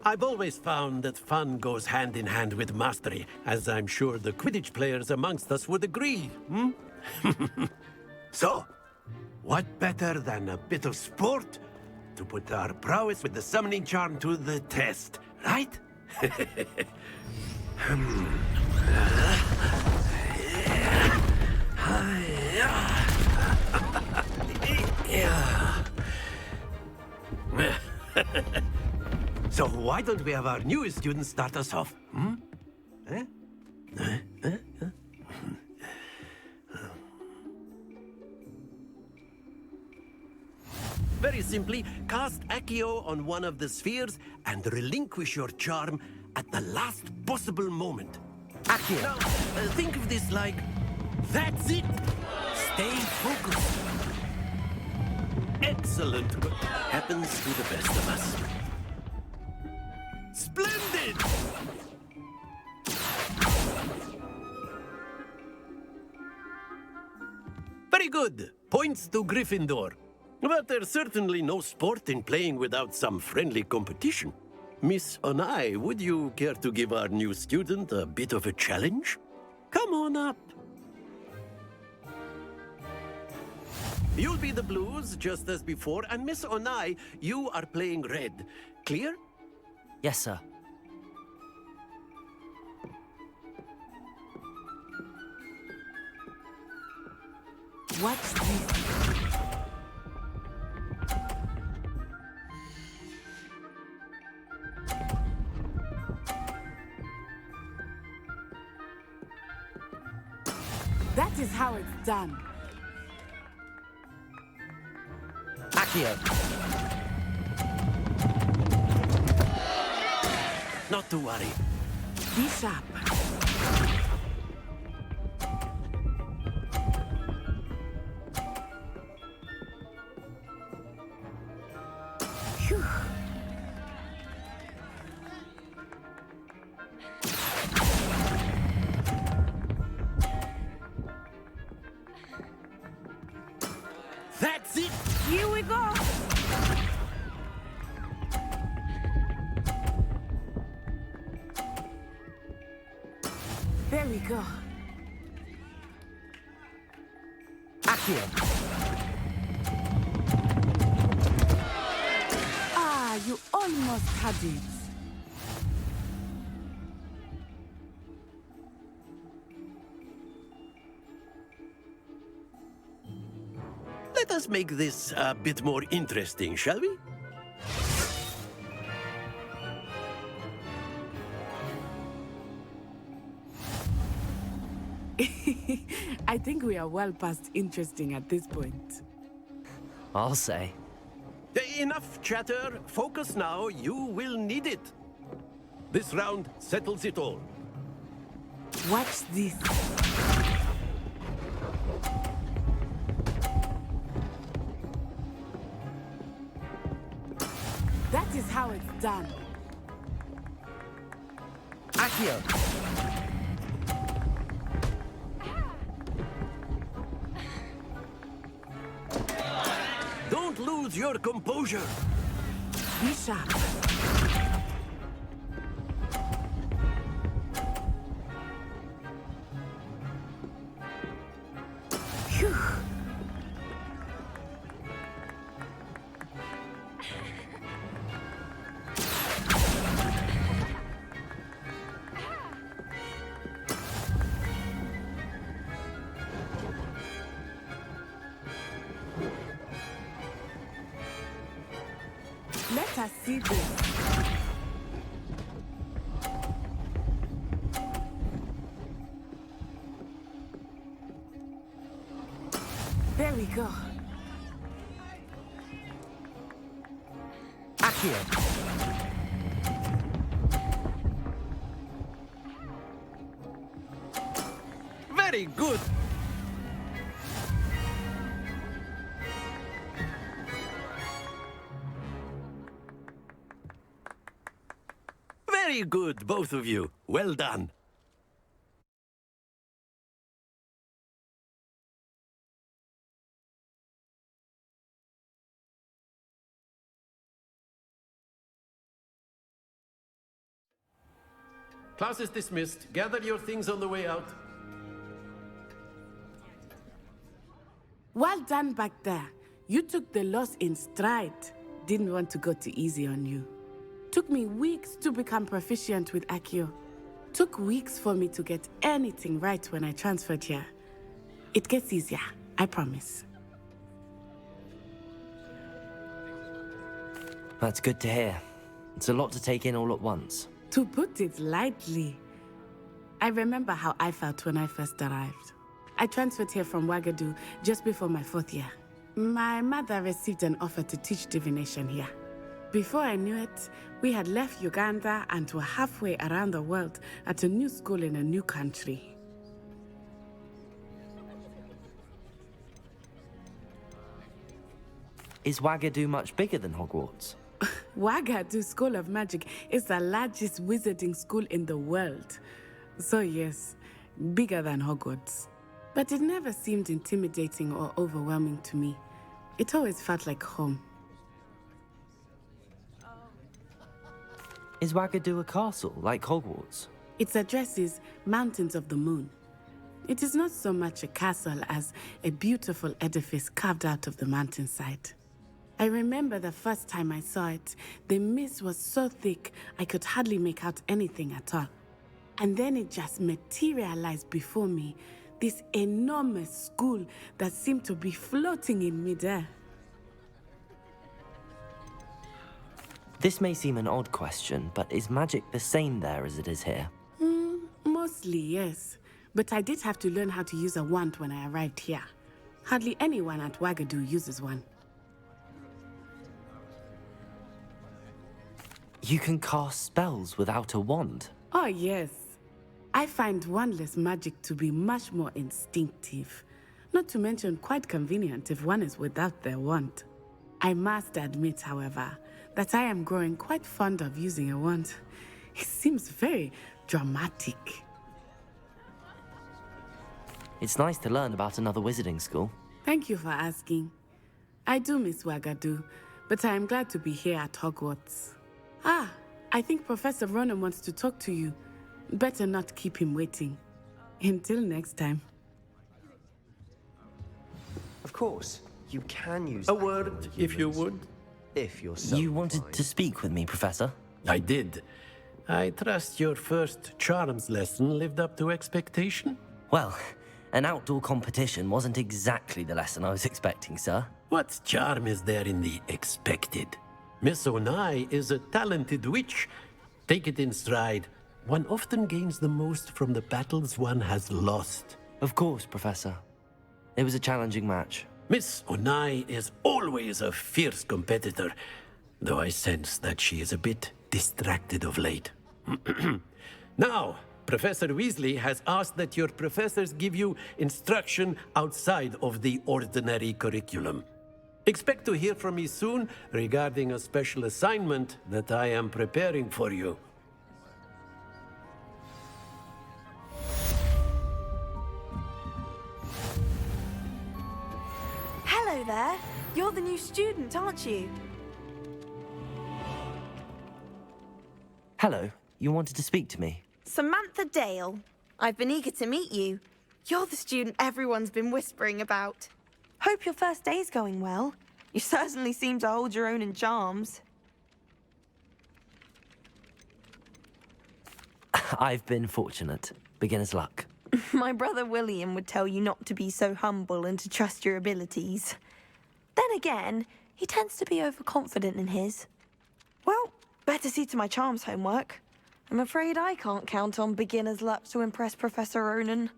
Speaker 7: I've always found that fun goes hand in hand with mastery, as I'm sure the Quidditch players amongst us would agree, So, what better than a bit of sport to put our prowess with the summoning charm to the test, right? So why don't we have our newest student start us off? Very simply, cast Accio on one of the spheres and relinquish your charm at the last possible moment. Accio! Now, think of this like, that's it! Stay focused. Excellent. Happens to the best of us. Splendid! Very good. Points to Gryffindor. But there's certainly no sport in playing without some friendly competition. Miss Onai, would you care to give our new student a bit of a challenge? Come on up. You'll be the blues, just as before, and Miss Onai, you are playing red. Clear?
Speaker 2: Yes, sir.
Speaker 16: What's this? That is how it's done.
Speaker 2: Accio!
Speaker 7: Not to worry.
Speaker 16: Be sharp. There we go.
Speaker 2: Accio!
Speaker 16: Ah, you almost had it.
Speaker 7: Let us make this a bit more interesting, shall we?
Speaker 16: I think we are well past interesting at this point.
Speaker 2: I'll say.
Speaker 7: Enough chatter. Focus now. You will need it. This round settles it all.
Speaker 16: Watch this. That is how it's done.
Speaker 2: Accio!
Speaker 7: Don't lose your composure.
Speaker 16: Be sharp. Phew. Let us see this. There we go.
Speaker 2: Accio!
Speaker 7: Very good. Very good, both of you. Well done. Class is dismissed. Gather your things on the way out.
Speaker 16: Well done back there. You took the loss in stride. Didn't want to go too easy on you. Took me weeks to become proficient with Accio. Took weeks for me to get anything right when I transferred here. It gets easier, I promise.
Speaker 2: That's good to hear. It's a lot to take in all at once.
Speaker 16: To put it lightly, I remember how I felt when I first arrived. I transferred here from Wagadu just before my 4th year. My mother received an offer to teach divination here. Before I knew it, we had left Uganda and were halfway around the world at a new school in a new country.
Speaker 2: Is Wagadu much bigger than Hogwarts?
Speaker 16: Wagadu School of Magic is the largest wizarding school in the world. So yes, bigger than Hogwarts. But it never seemed intimidating or overwhelming to me. It always felt like home.
Speaker 2: Is Wagadu a castle, like Hogwarts?
Speaker 16: Its address is Mountains of the Moon. It is not so much a castle as a beautiful edifice carved out of the mountainside. I remember the first time I saw it, the mist was so thick I could hardly make out anything at all. And then it just materialized before me, this enormous school that seemed to be floating in midair.
Speaker 2: This may seem an odd question, but is magic the same there as it is here?
Speaker 16: Mostly, yes. But I did have to learn how to use a wand when I arrived here. Hardly anyone at Wagadu uses one.
Speaker 2: You can cast spells without a wand?
Speaker 16: Oh, yes. I find wandless magic to be much more instinctive. Not to mention quite convenient if one is without their wand. I must admit, however, that I am growing quite fond of using a wand. It seems very dramatic.
Speaker 2: It's nice to learn about another wizarding school.
Speaker 16: Thank you for asking. I do miss Wagadu, but I am glad to be here at Hogwarts. Ah, I think Professor Ronan wants to talk to you. Better not keep him waiting. Until next time.
Speaker 17: Of course, you can use
Speaker 7: A word, if you would.
Speaker 17: If you're so
Speaker 2: You wanted to speak with me, Professor?
Speaker 7: I did. I trust your first charms lesson lived up to expectation?
Speaker 2: Well, an outdoor competition wasn't exactly the lesson I was expecting, sir.
Speaker 7: What charm is there in the expected? Miss Onai is a talented witch. Take it in stride. One often gains the most from the battles one has lost.
Speaker 2: Of course, Professor. It was a challenging match.
Speaker 7: Miss Onai is always a fierce competitor, though I sense that she is a bit distracted of late. Now, Professor Weasley has asked that your professors give you instruction outside of the ordinary curriculum. Expect to hear from me soon regarding a special assignment that I am preparing for you.
Speaker 19: Hello there. You're the new student, aren't you?
Speaker 2: Hello, you wanted to speak to me?
Speaker 19: Samantha Dale. I've been eager to meet you. You're the student everyone's been whispering about. Hope your first day's going well. You certainly seem to hold your own in charms.
Speaker 2: I've been fortunate. Beginner's luck.
Speaker 19: My brother William would tell you not to be so humble and to trust your abilities. Then again, he tends to be overconfident in his. Well, better see to my charms homework. I'm afraid I can't count on beginner's luck to impress Professor Ronan.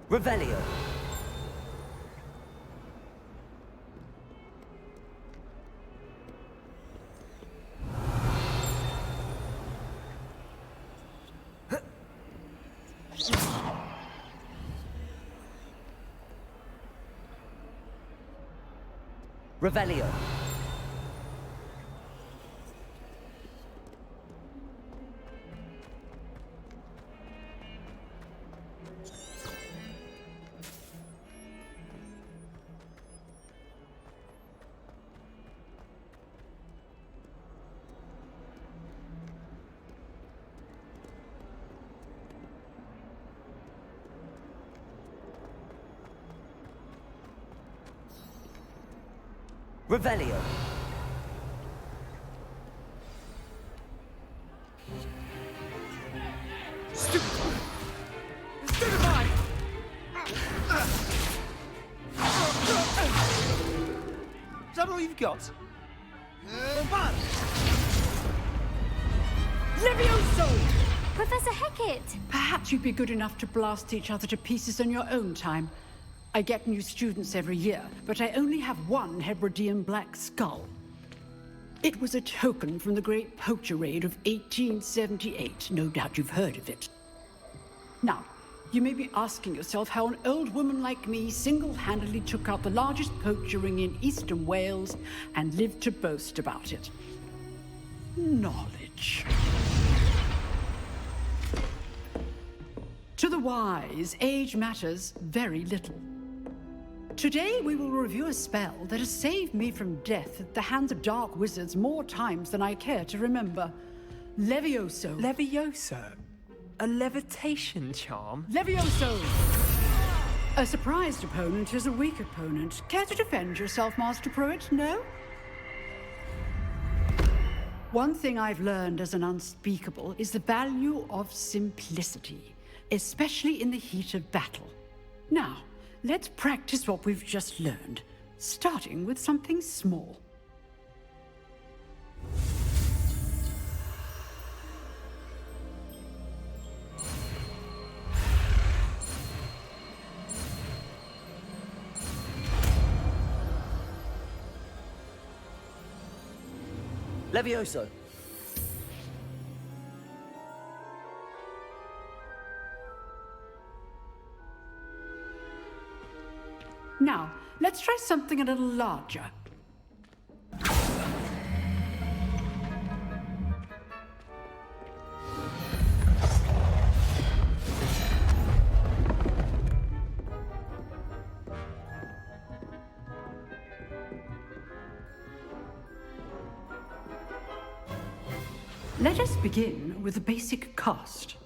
Speaker 2: Revelio. Revelio. Revelio.
Speaker 20: Stupefy! Is that all you've got? Bombard!
Speaker 21: Levioso!
Speaker 15: Professor Hecat!
Speaker 21: Perhaps you'd be good enough to blast each other to pieces in your own time. I get new students every year, but I only have one Hebridean black skull. It was a token from the Great Poacher Raid of 1878. No doubt you've heard of it. Now, you may be asking yourself how an old woman like me single-handedly took out the largest poacher ring in eastern Wales and lived to boast about it. Knowledge. To the wise, age matters very little. Today, we will review a spell that has saved me from death at the hands of dark wizards more times than I care to remember. Levioso.
Speaker 22: Levioso? A levitation charm?
Speaker 21: Levioso! A surprised opponent is a weak opponent. Care to defend yourself, Master Pruitt? No? One thing I've learned as an unspeakable is the value of simplicity, especially in the heat of battle. Now, let's practice what we've just learned, starting with something small.
Speaker 2: Levioso!
Speaker 21: Now, let's try something a little larger. Let us begin with a basic cast.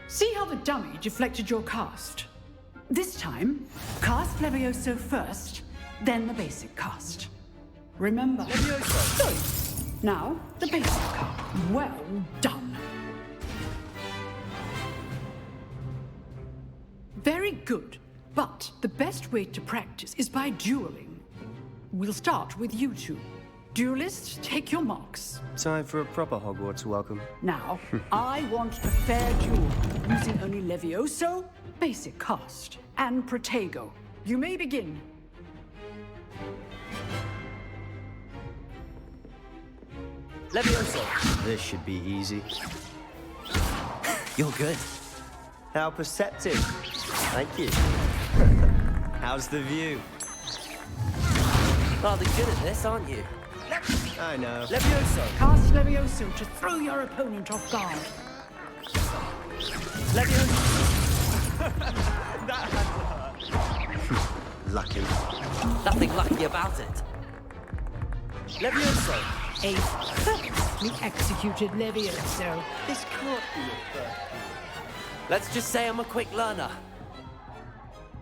Speaker 21: See how the dummy deflected your cast? This time, cast Levioso first, then the basic cast. Remember. Levioso! Good. Now, the basic cast. Well done. Very good. But the best way to practice is by dueling. We'll start with you two. Duelists, take your marks.
Speaker 20: Time for a proper Hogwarts welcome.
Speaker 21: Now, I want a fair duel, using only Levioso, basic cast, and Protego. You may begin.
Speaker 20: Levioso! This should be easy.
Speaker 2: You're good.
Speaker 20: How perceptive. Thank you. How's the view?
Speaker 2: Rather good at this, aren't you?
Speaker 20: I know.
Speaker 21: Levioso! Cast Levioso to throw your opponent off guard.
Speaker 20: Levioso! That had to hurt. Lucky.
Speaker 2: Nothing lucky about it.
Speaker 21: Levioso! A perfectly executed Levioso.
Speaker 20: This can't be your first.
Speaker 2: Let's just say I'm a quick learner.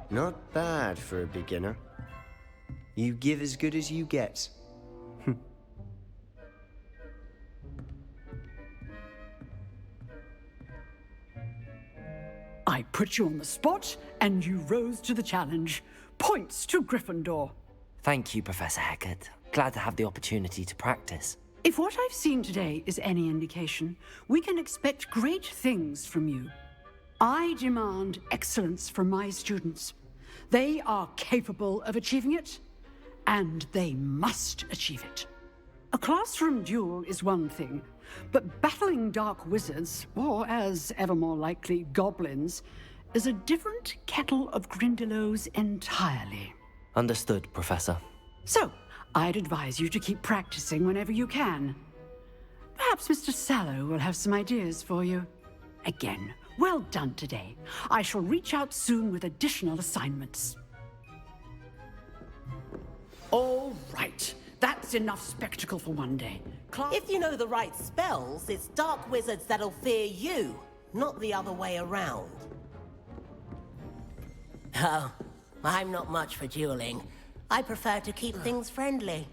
Speaker 20: Not bad for a beginner. You give as good as you get.
Speaker 21: I put you on the spot, and you rose to the challenge. Points to Gryffindor.
Speaker 2: Thank you, Professor Hecat. Glad to have the opportunity to practice.
Speaker 21: If what I've seen today is any indication, we can expect great things from you. I demand excellence from my students. They are capable of achieving it, and they must achieve it. A classroom duel is one thing, but battling dark wizards, or as ever more likely, goblins, is a different kettle of Grindylows entirely.
Speaker 2: Understood, Professor.
Speaker 21: So, I'd advise you to keep practicing whenever you can. Perhaps Mr. Sallow will have some ideas for you. Again, well done today. I shall reach out soon with additional assignments. All right. That's enough spectacle for one day.
Speaker 4: If you know the right spells, it's dark wizards that'll fear you, not the other way around. Oh, I'm not much for dueling. I prefer to keep things friendly.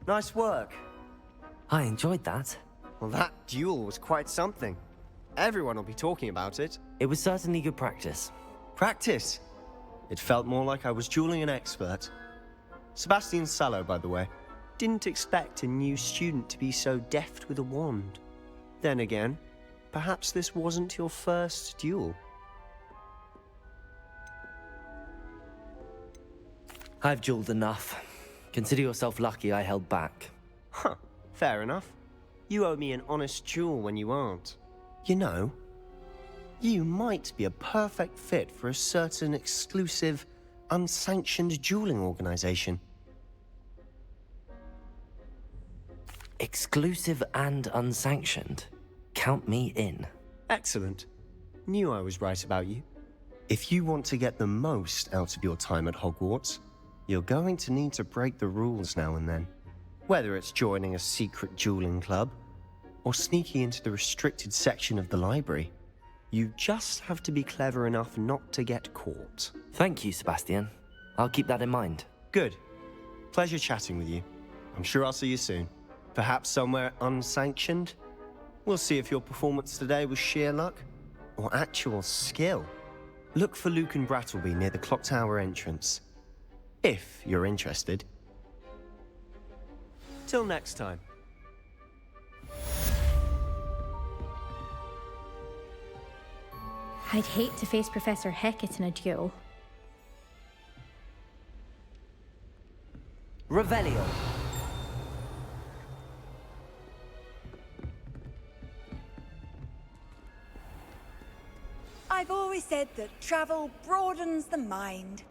Speaker 20: Nice work.
Speaker 2: I enjoyed that.
Speaker 20: Well, that duel was quite something. Everyone will be talking about it.
Speaker 2: It was certainly good practice.
Speaker 20: Practice? It felt more like I was dueling an expert. Sebastian Sallow, by the way. Didn't expect a new student to be so deft with a wand. Then again, perhaps this wasn't your first duel.
Speaker 2: I've dueled enough. Consider yourself lucky I held back.
Speaker 20: Huh, fair enough. You owe me an honest duel when you aren't. You know, you might be a perfect fit for a certain exclusive, unsanctioned dueling organization.
Speaker 2: Exclusive and unsanctioned? Count me in.
Speaker 20: Excellent. Knew I was right about you. If you want to get the most out of your time at Hogwarts, you're going to need to break the rules now and then. Whether it's joining a secret dueling club, or sneaking into the restricted section of the library, you just have to be clever enough not to get caught.
Speaker 2: Thank you, Sebastian. I'll keep that in mind.
Speaker 20: Good. Pleasure chatting with you. I'm sure I'll see you soon. Perhaps somewhere unsanctioned? We'll see if your performance today was sheer luck or actual skill. Look for Luke and Brattleby near the clock tower entrance. If you're interested. Till next time.
Speaker 6: I'd hate to face Professor Hecat in a duel.
Speaker 2: Revelio.
Speaker 5: I've always said that travel broadens the mind.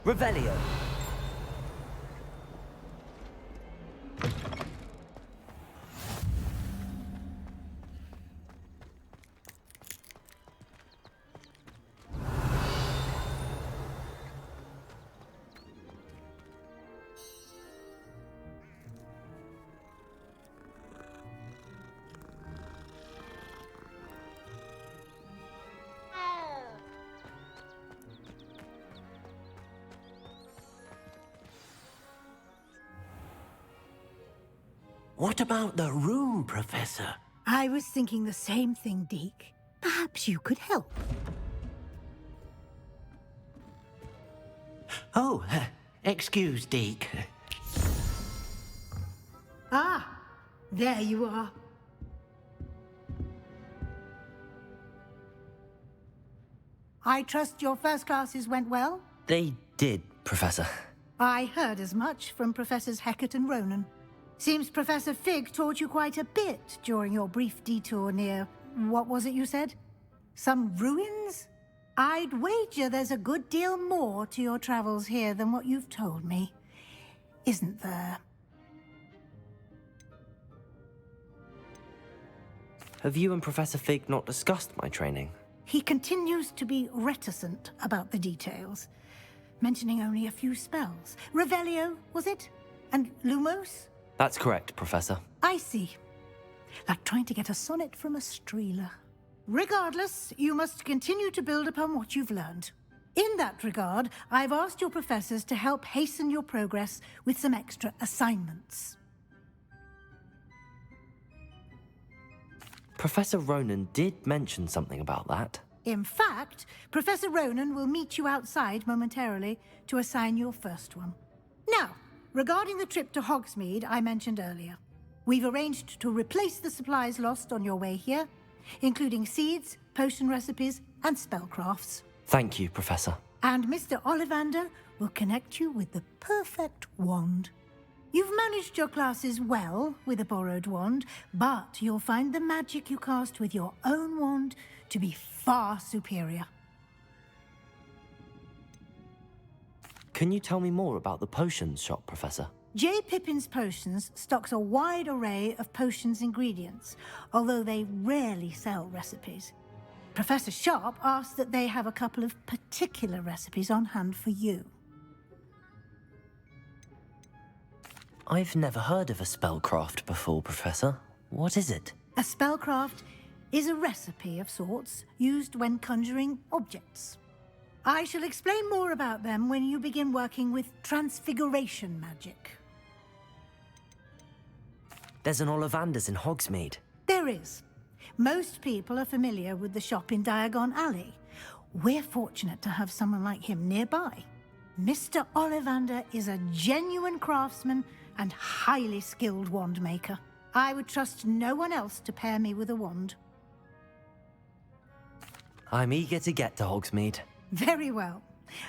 Speaker 2: Revelio.
Speaker 7: What about the room, Professor?
Speaker 9: I was thinking the same thing, Deke. Perhaps you could help.
Speaker 7: Oh, excuse, Deke.
Speaker 9: Ah, there you are. I trust your first classes went well?
Speaker 2: They did, Professor.
Speaker 9: I heard as much from Professors Hecat and Ronan. Seems Professor Fig taught you quite a bit during your brief detour near... what was it you said? Some ruins? I'd wager there's a good deal more to your travels here than what you've told me. Isn't there?
Speaker 2: Have you and Professor Fig not discussed my training?
Speaker 9: He continues to be reticent about the details, mentioning only a few spells. Revelio, was it? And Lumos?
Speaker 2: That's correct, Professor.
Speaker 9: I see. Like trying to get a sonnet from a streeler. Regardless, you must continue to build upon what you've learned. In that regard, I've asked your professors to help hasten your progress with some extra assignments.
Speaker 2: Professor Ronan did mention something about that.
Speaker 9: In fact, Professor Ronan will meet you outside momentarily to assign your first one. Now, regarding the trip to Hogsmeade I mentioned earlier, we've arranged to replace the supplies lost on your way here, including seeds, potion recipes, and spellcrafts.
Speaker 2: Thank you, Professor.
Speaker 9: And Mr. Ollivander will connect you with the perfect wand. You've managed your classes well with a borrowed wand, but you'll find the magic you cast with your own wand to be far superior.
Speaker 2: Can you tell me more about the potions shop, Professor?
Speaker 9: J. Pippin's Potions stocks a wide array of potions ingredients, although they rarely sell recipes. Professor Sharp asked that they have a couple of particular recipes on hand for you.
Speaker 2: I've never heard of a spellcraft before, Professor. What is it?
Speaker 9: A spellcraft is a recipe of sorts used when conjuring objects. I shall explain more about them when you begin working with transfiguration magic.
Speaker 2: There's an Ollivander's in Hogsmeade.
Speaker 9: There is. Most people are familiar with the shop in Diagon Alley. We're fortunate to have someone like him nearby. Mr. Ollivander is a genuine craftsman and highly skilled wand maker. I would trust no one else to pair me with a wand.
Speaker 2: I'm eager to get to Hogsmeade.
Speaker 9: Very well.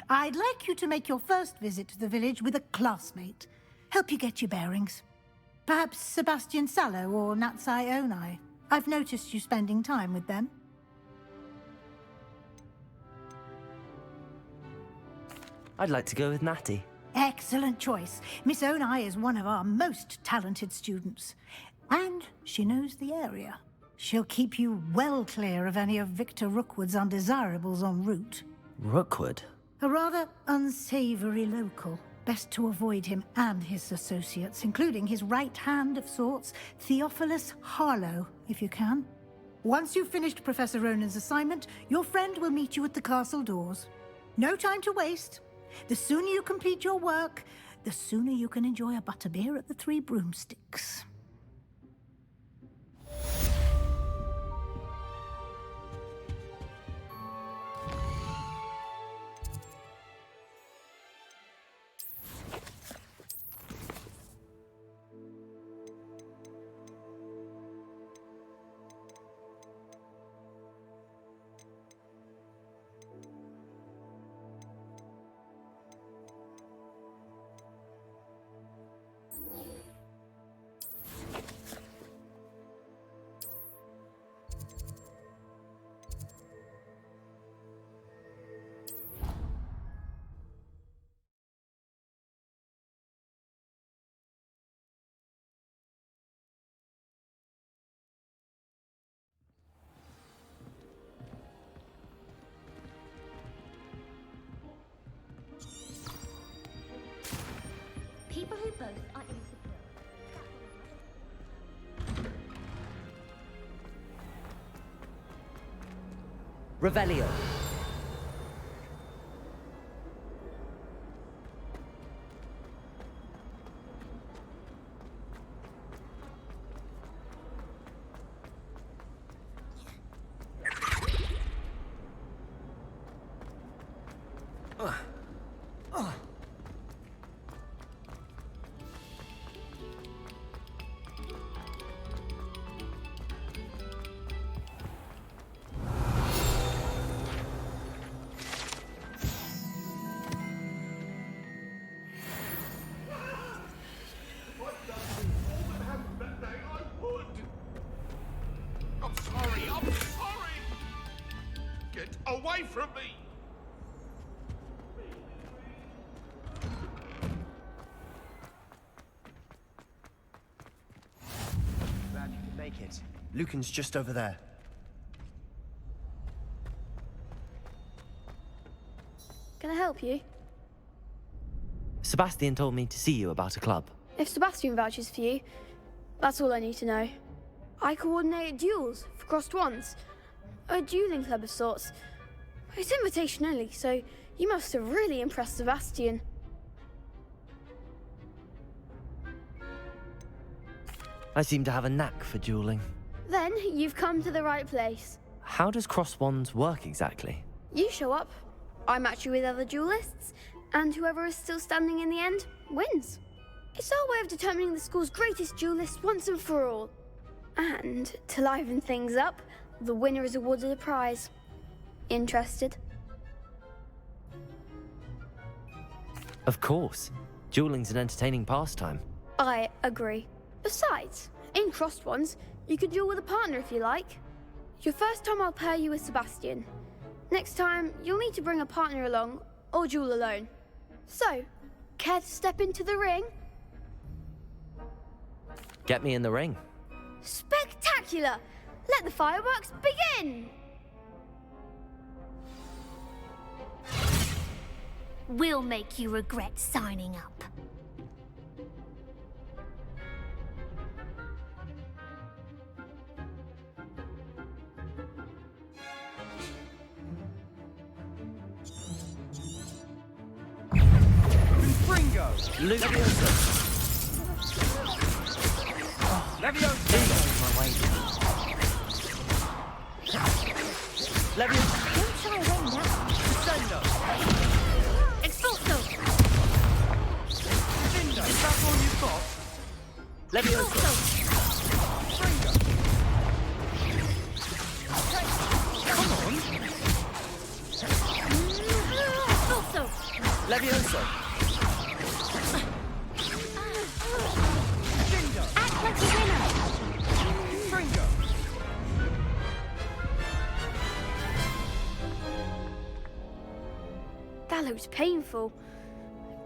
Speaker 9: I'd like you to make your first visit to the village with a classmate. Help you get your bearings. Perhaps Sebastian Sallow or Natsai Onai. I've noticed you spending time with them.
Speaker 2: I'd like to go with Natty.
Speaker 9: Excellent choice. Miss Onai is one of our most talented students. And she knows the area. She'll keep you well clear of any of Victor Rookwood's undesirables en route.
Speaker 2: Rookwood?
Speaker 9: A rather unsavory local. Best to avoid him and his associates, including his right hand of sorts, Theophilus Harlow, if you can. Once you've finished Professor Ronan's assignment, your friend will meet you at the castle doors. No time to waste. The sooner you complete your work, the sooner you can enjoy a butterbeer at the Three Broomsticks.
Speaker 15: People who both are insecure.
Speaker 2: Revelio.
Speaker 18: Away from me!
Speaker 20: Glad you could make it. Lucan's just over there.
Speaker 6: Can I help you?
Speaker 2: Sebastian told me to see you about a club.
Speaker 6: If Sebastian vouches for you, that's all I need to know. I coordinate duels for crossed wands. A dueling club of sorts. It's invitation only, so you must have really impressed Sebastian.
Speaker 2: I seem to have a knack for dueling.
Speaker 6: Then you've come to the right place.
Speaker 2: How does cross wands work exactly?
Speaker 6: You show up, I match you with other duelists, and whoever is still standing in the end wins. It's our way of determining the school's greatest duelist once and for all. And to liven things up, the winner is awarded a prize. Interested?
Speaker 2: Of course. Dueling's an entertaining pastime.
Speaker 6: I agree. Besides, in crossed ones, you can duel with a partner if you like. Your first time I'll pair you with Sebastian. Next time, you'll need to bring a partner along, or duel alone. So, care to step into the ring?
Speaker 2: Get me in the ring.
Speaker 6: Spectacular! Let the fireworks begin!
Speaker 15: We'll make you regret signing up.
Speaker 17: Fringo!
Speaker 2: Leviosa!
Speaker 17: Leviosa!
Speaker 2: Leviosa!
Speaker 15: Don't shy away now.
Speaker 17: Descendo!
Speaker 15: Expulso!
Speaker 17: Cinder! Is that all you've got?
Speaker 2: Leviosa!
Speaker 17: Fringo! Come on!
Speaker 15: Expulso!
Speaker 2: Leviosa!
Speaker 17: Cinder!
Speaker 15: Act like a winner!
Speaker 17: Fringo!
Speaker 6: That looked painful.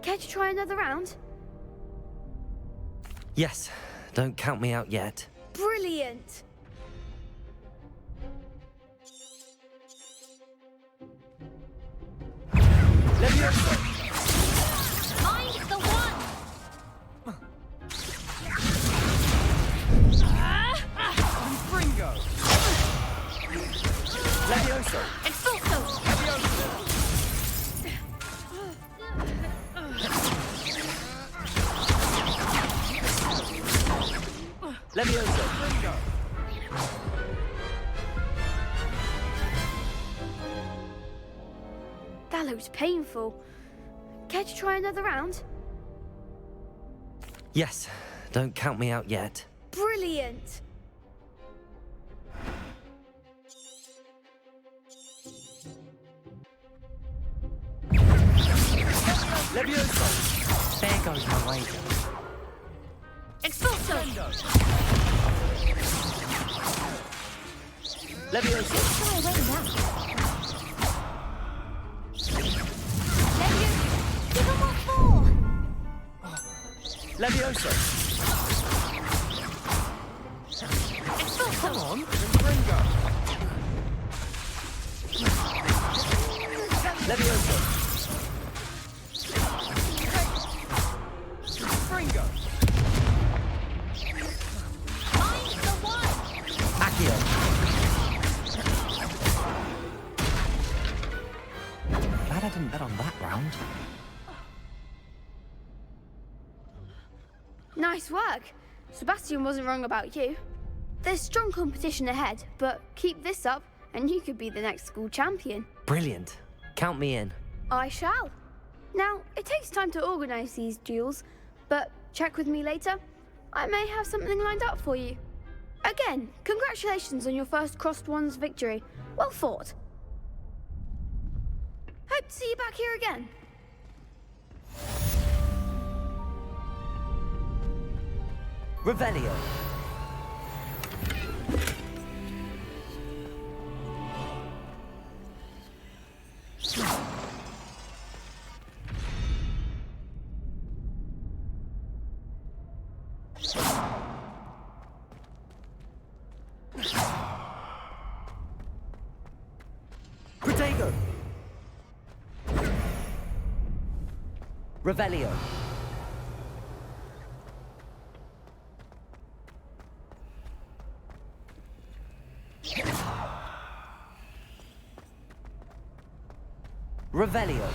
Speaker 6: Care to try another round?
Speaker 2: Yes, don't count me out yet.
Speaker 6: Brilliant!
Speaker 2: Leviosa!
Speaker 15: Mind the one!
Speaker 17: Fringo!
Speaker 1: Levioso!
Speaker 6: That looks painful. Care to try another round?
Speaker 2: Yes, don't count me out yet.
Speaker 6: Brilliant!
Speaker 2: Levioso! There goes my wager.
Speaker 15: Expulso!
Speaker 2: Levioso!
Speaker 15: Try away now. Levioso! Give him what for!
Speaker 2: Levioso!
Speaker 15: Expulso!
Speaker 2: Come on! Levioso!
Speaker 1: Fringo!
Speaker 15: Find the one!
Speaker 2: Accio! Glad I didn't bet on that round.
Speaker 6: Nice work. Sebastian wasn't wrong about you. There's strong competition ahead, but keep this up and you could be the next school champion.
Speaker 2: Brilliant. Count me in.
Speaker 6: I shall. Now, it takes time to organise these duels, but check with me later. I may have something lined up for you. Again, congratulations on your first Crossed Wands victory. Well fought. Hope to see you back here again.
Speaker 2: Revelio. Protego. Revelio. Revelio.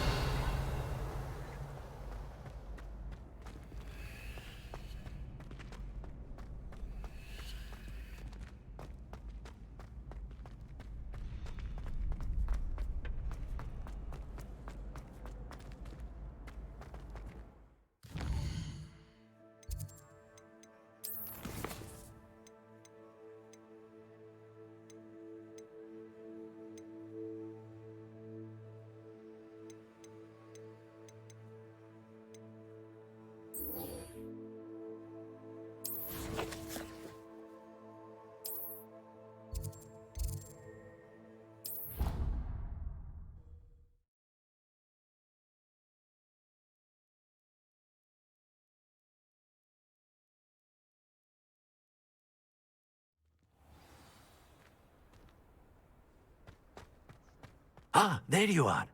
Speaker 7: Ah, there you are.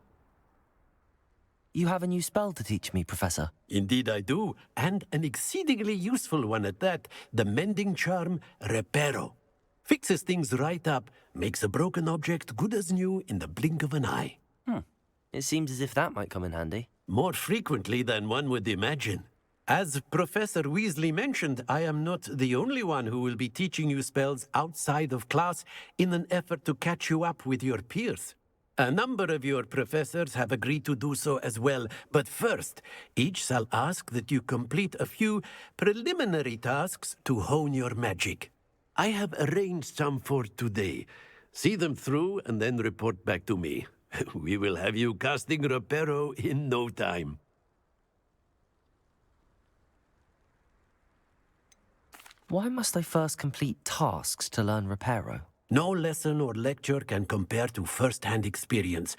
Speaker 2: You have a new spell to teach me, Professor.
Speaker 7: Indeed I do, and an exceedingly useful one at that. The mending charm, Reparo. Fixes things right up, makes a broken object good as new in the blink of an eye.
Speaker 2: It seems as if that might come in handy.
Speaker 7: More frequently than one would imagine. As Professor Weasley mentioned, I am not the only one who will be teaching you spells outside of class in an effort to catch you up with your peers. A number of your professors have agreed to do so as well, but first, each shall ask that you complete a few preliminary tasks to hone your magic. I have arranged some for today. See them through and then report back to me. We will have you casting Reparo in no time.
Speaker 2: Why must I first complete tasks to learn Reparo?
Speaker 7: No lesson or lecture can compare to first-hand experience,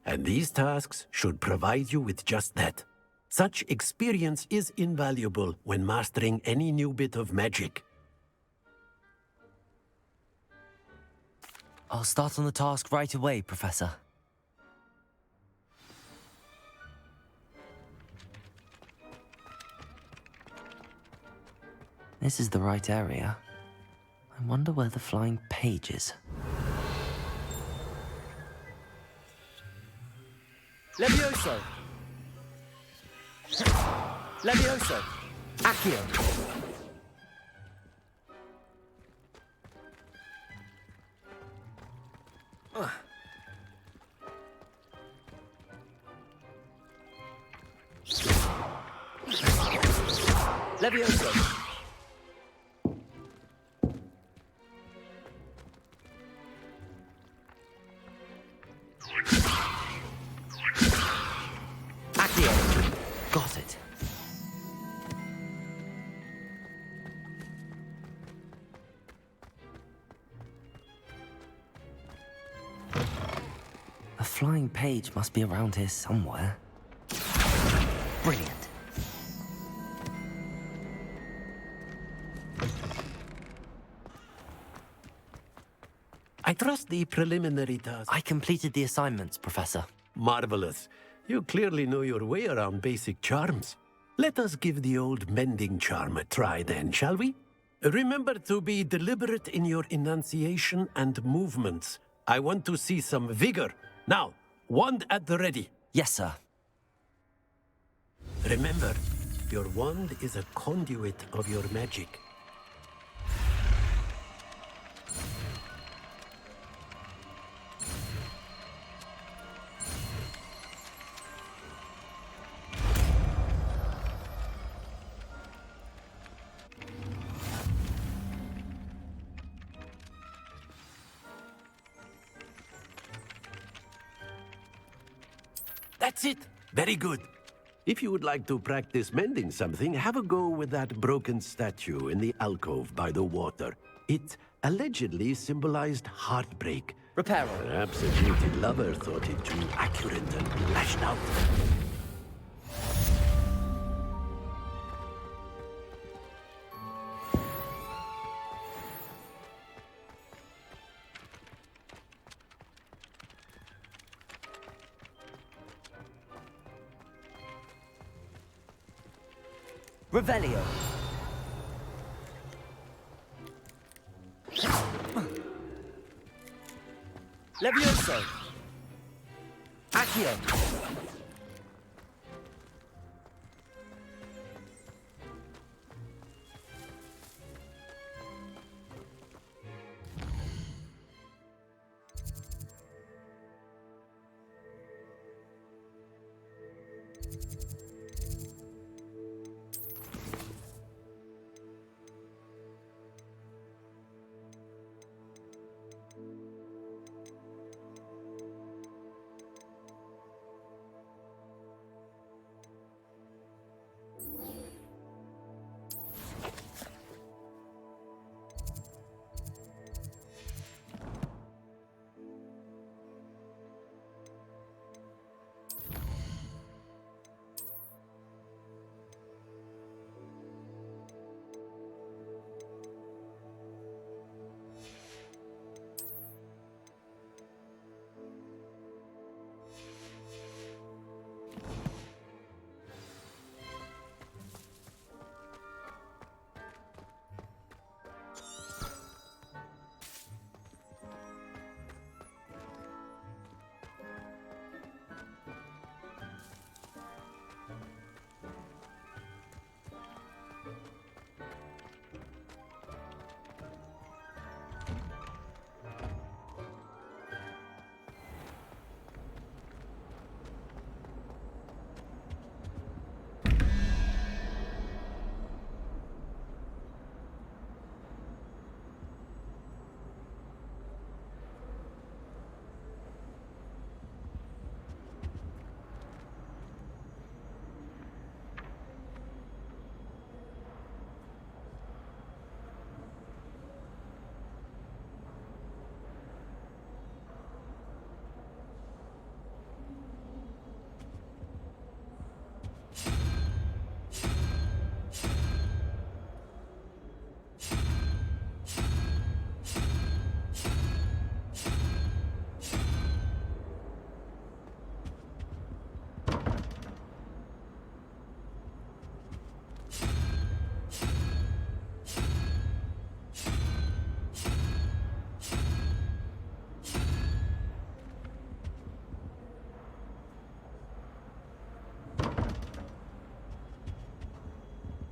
Speaker 7: and these tasks should provide you with just that. Such experience is invaluable when mastering any new bit of magic.
Speaker 2: I'll start on the task right away, Professor. This is the right area. I wonder where the flying page is. Levioso! Levioso! Accio! Levioso! Accio! Got it. A flying page must be around here somewhere. Brilliant.
Speaker 7: I trust the preliminary task.
Speaker 2: I completed the assignments, Professor.
Speaker 7: Marvelous. You clearly know your way around basic charms. Let us give the old mending charm a try then, shall we? Remember to be deliberate in your enunciation and movements. I want to see some vigor. Now, wand at the ready.
Speaker 2: Yes, sir.
Speaker 7: Remember, your wand is a conduit of your magic. That's it. Very good. If you would like to practice mending something, have a go with that broken statue in the alcove by the water. It allegedly symbolized heartbreak.
Speaker 2: Reparo.
Speaker 7: Perhaps a jilted lover thought it too accurate and lashed out.
Speaker 2: Revelio. Levioso. Accio.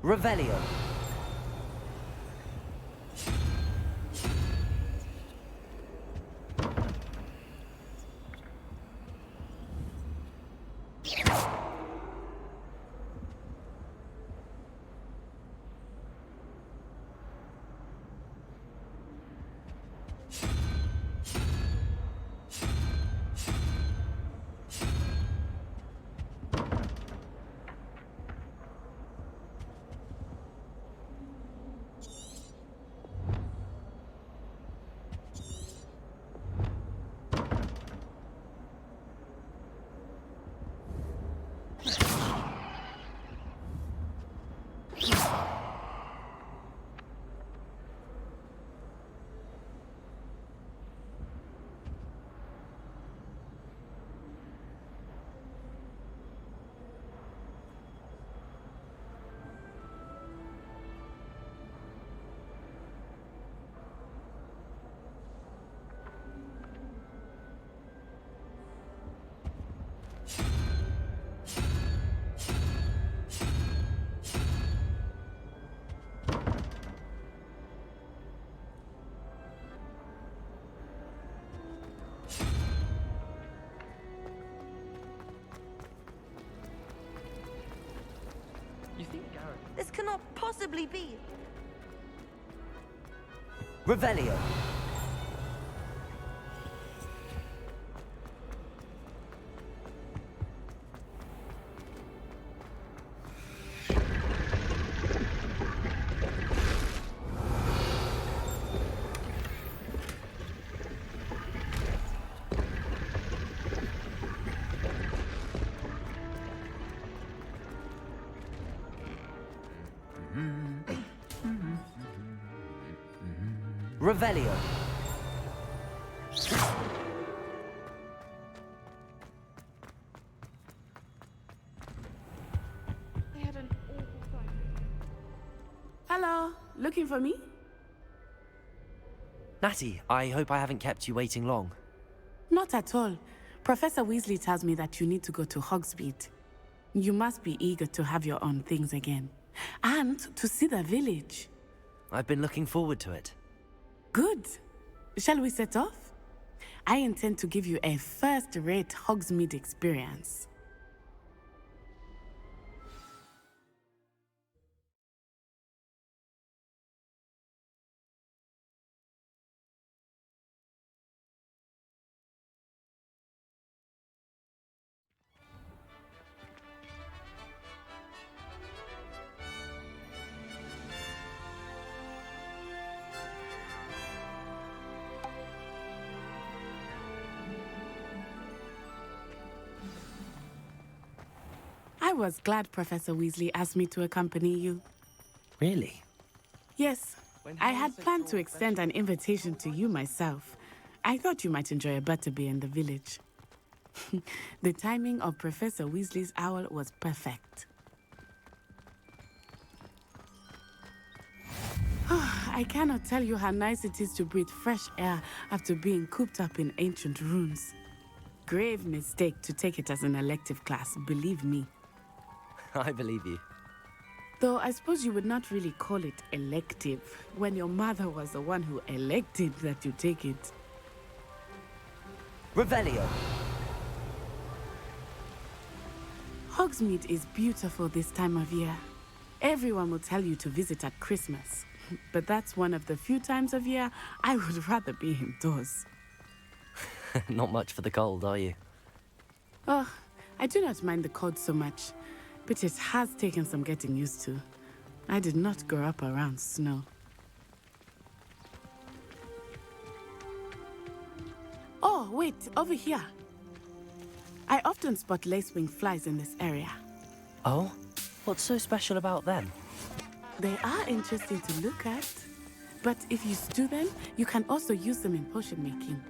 Speaker 2: Revelio.
Speaker 19: cannot possibly be.
Speaker 2: Revelio. Revelio.
Speaker 16: Hello, looking for me?
Speaker 2: Natty, I hope I haven't kept you waiting long.
Speaker 16: Not at all. Professor Weasley tells me that you need to go to Hogsmeade. You must be eager to have your own things again. And to see the village.
Speaker 2: I've been looking forward to it.
Speaker 16: Good. Shall we set off? I intend to give you a first-rate Hogsmeade experience. I was glad Professor Weasley asked me to accompany you.
Speaker 2: Really?
Speaker 16: Yes, I had planned to extend an invitation to you myself. I thought you might enjoy a butterbeer in the village. The timing of Professor Weasley's owl was perfect. I cannot tell you how nice it is to breathe fresh air after being cooped up in ancient ruins. Grave mistake to take it as an elective class, believe me.
Speaker 2: I believe you.
Speaker 16: Though I suppose you would not really call it elective when your mother was the one who elected that you take it.
Speaker 2: Revelio.
Speaker 16: Hogsmeade is beautiful this time of year. Everyone will tell you to visit at Christmas. But that's one of the few times of year I would rather be indoors.
Speaker 2: Not much for the cold, are you?
Speaker 16: Oh, I do not mind the cold so much. But it has taken some getting used to. I did not grow up around snow. Oh, wait, over here. I often spot lacewing flies in this area.
Speaker 2: Oh? What's so special about them?
Speaker 16: They are interesting to look at. But if you stew them, you can also use them in potion making.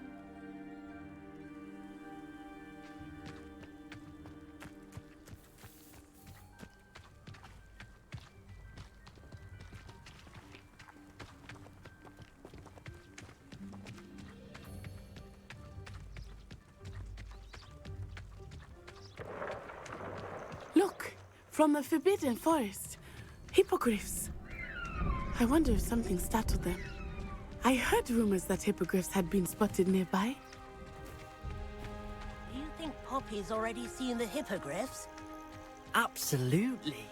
Speaker 16: Look, from the Forbidden Forest. Hippogriffs. I wonder if something startled them. I heard rumors that hippogriffs had been spotted nearby.
Speaker 4: Do you think Poppy's already seen the hippogriffs?
Speaker 2: Absolutely.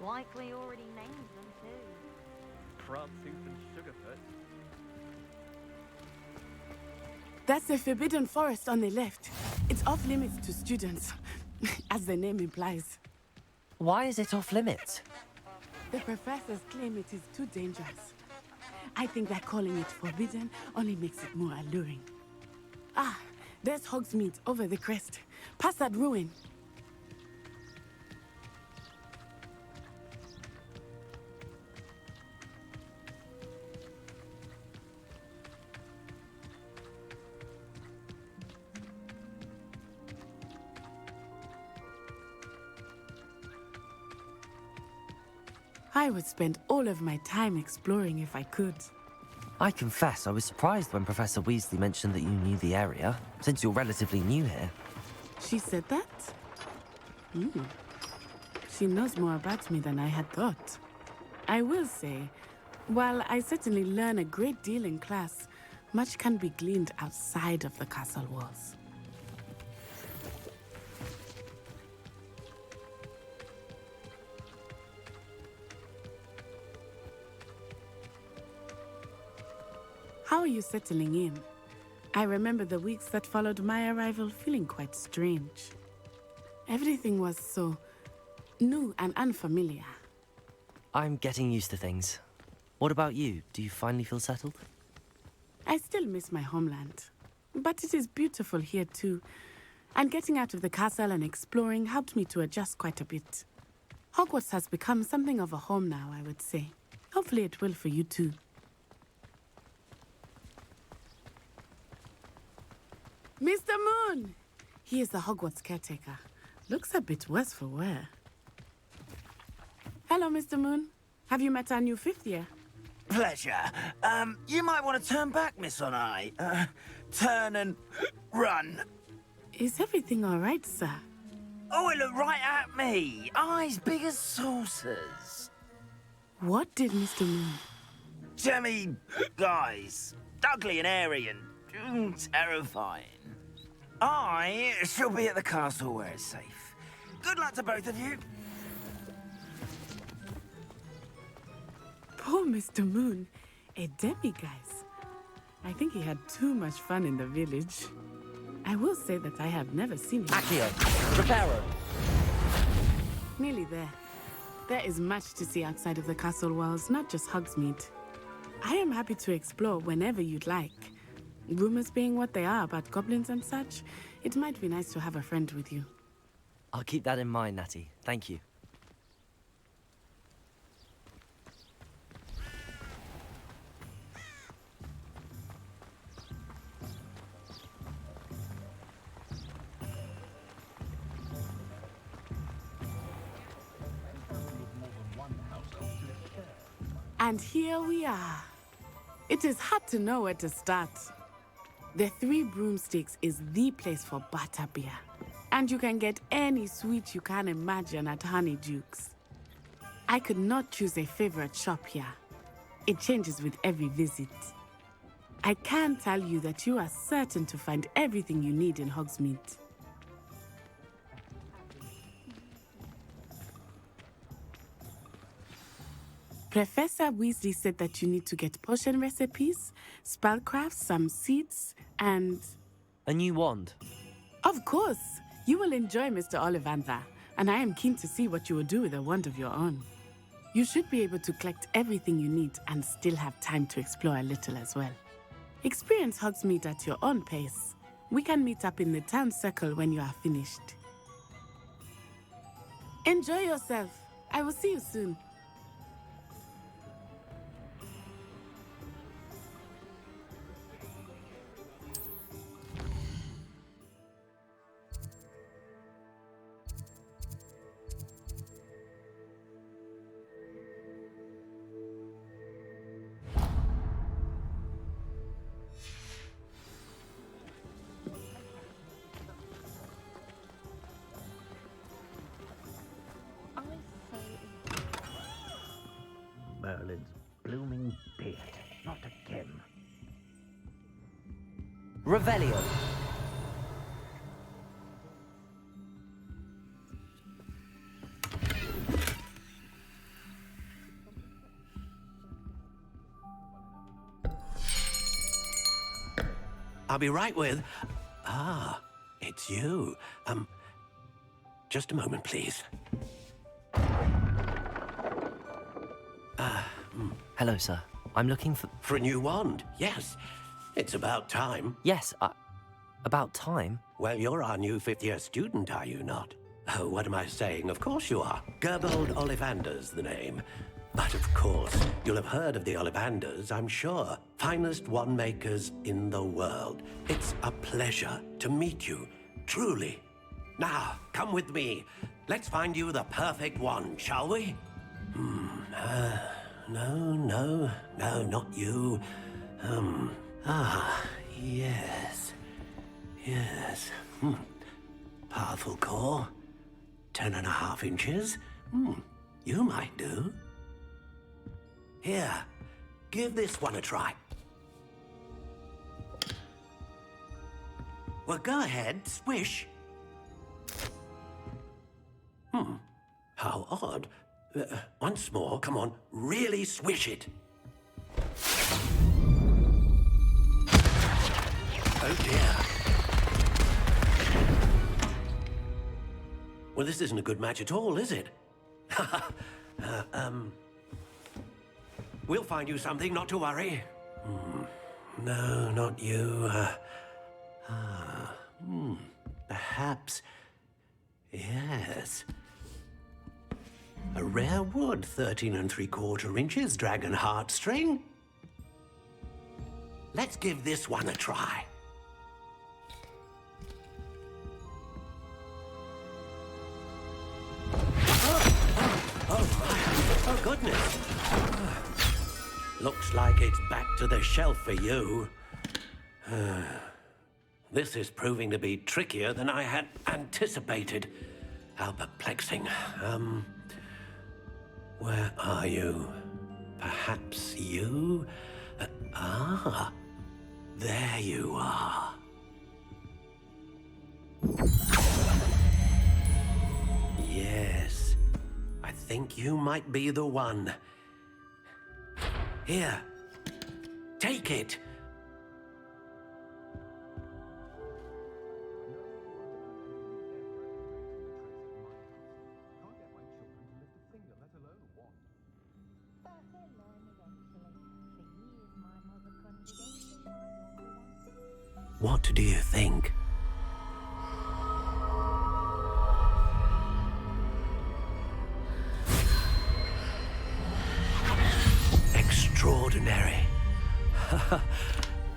Speaker 13: Likely already named them too.
Speaker 17: Promtooth and Sugarfoot.
Speaker 16: That's the Forbidden Forest on the left. It's off limits to students, as the name implies.
Speaker 2: Why is it off limits?
Speaker 16: The professors claim it is too dangerous. I think that calling it forbidden only makes it more alluring. Ah, there's Hogsmeade over the crest. Past that ruin. I would spend all of my time exploring if I could.
Speaker 2: I confess I was surprised when Professor Weasley mentioned that you knew the area, since you're relatively new here.
Speaker 16: She said that? She knows more about me than I had thought. I will say, while I certainly learn a great deal in class, much can be gleaned outside of the castle walls. How are you settling in? I remember the weeks that followed my arrival feeling quite strange. Everything was so new and unfamiliar.
Speaker 2: I'm getting used to things. What about you? Do you finally feel settled?
Speaker 16: I still miss my homeland, but it is beautiful here too. And getting out of the castle and exploring helped me to adjust quite a bit. Hogwarts has become something of a home now, I would say. Hopefully it will for you too. Mr. Moon! He is the Hogwarts caretaker. Looks a bit worse for wear. Hello, Mr. Moon. Have you met our new 5th year?
Speaker 10: Pleasure. You might want to turn back, Miss Onai. Turn and run.
Speaker 16: Is everything all right, sir?
Speaker 10: Oh, it looked right at me. Eyes big as saucers.
Speaker 16: What did Mr. Moon?
Speaker 10: Jemmy, guys. Ugly and airy and terrifying. I shall be at the castle where it's safe. Good luck to both of you.
Speaker 16: Poor Mr. Moon. A demiguise. I think he had too much fun in the village. I will say that I have never seen him.
Speaker 2: Accio, Reparo.
Speaker 16: Nearly there. There is much to see outside of the castle walls, not just Hogsmeade. I am happy to explore whenever you'd like. Rumors being what they are about goblins and such, it might be nice to have a friend with you.
Speaker 2: I'll keep that in mind, Natty. Thank you.
Speaker 16: And here we are. It is hard to know where to start. The Three Broomsticks is the place for butterbeer. And you can get any sweet you can imagine at Honeyduke's. I could not choose a favorite shop here. It changes with every visit. I can tell you that you are certain to find everything you need in Hogsmeade. Professor Weasley said that you need to get potion recipes, spellcraft, some seeds, and...
Speaker 2: A new wand?
Speaker 16: Of course! You will enjoy Mr. Ollivander, and I am keen to see what you will do with a wand of your own. You should be able to collect everything you need and still have time to explore a little as well. Experience Hogsmeade at your own pace. We can meet up in the town circle when you are finished. Enjoy yourself. I will see you soon.
Speaker 10: Merlin's blooming beard. Not again.
Speaker 2: Revelio.
Speaker 7: I'll be right with... Ah, it's you. Just a moment, please.
Speaker 2: Hello, sir. I'm looking for...
Speaker 7: For a new wand, yes. It's about time.
Speaker 2: Yes, about time?
Speaker 7: Well, you're our new 5th-year student, are you not? Oh, what am I saying? Of course you are. Gerbold Ollivander's the name. But of course, you'll have heard of the Ollivanders, I'm sure. Finest wand makers in the world. It's a pleasure to meet you, truly. Now, come with me. Let's find you the perfect wand, shall we? No, not you. Yes. Powerful core. 10.5 inches. You might do. Here, give this one a try. Well, go ahead, swish. How odd. Once more, come on, really swish it. Oh dear. Well, this isn't a good match at all, is it? We'll find you something, not to worry. No, not you. Perhaps. Yes. A rare wood, 13 3/4 inches, dragon heartstring. Let's give this one a try. Oh, goodness. Looks like it's back to the shelf for you. This is proving to be trickier than I had anticipated. How perplexing. Where are you? Perhaps you? There you are. Yes, I think you might be the one. Here, take it. What do you think? Extraordinary.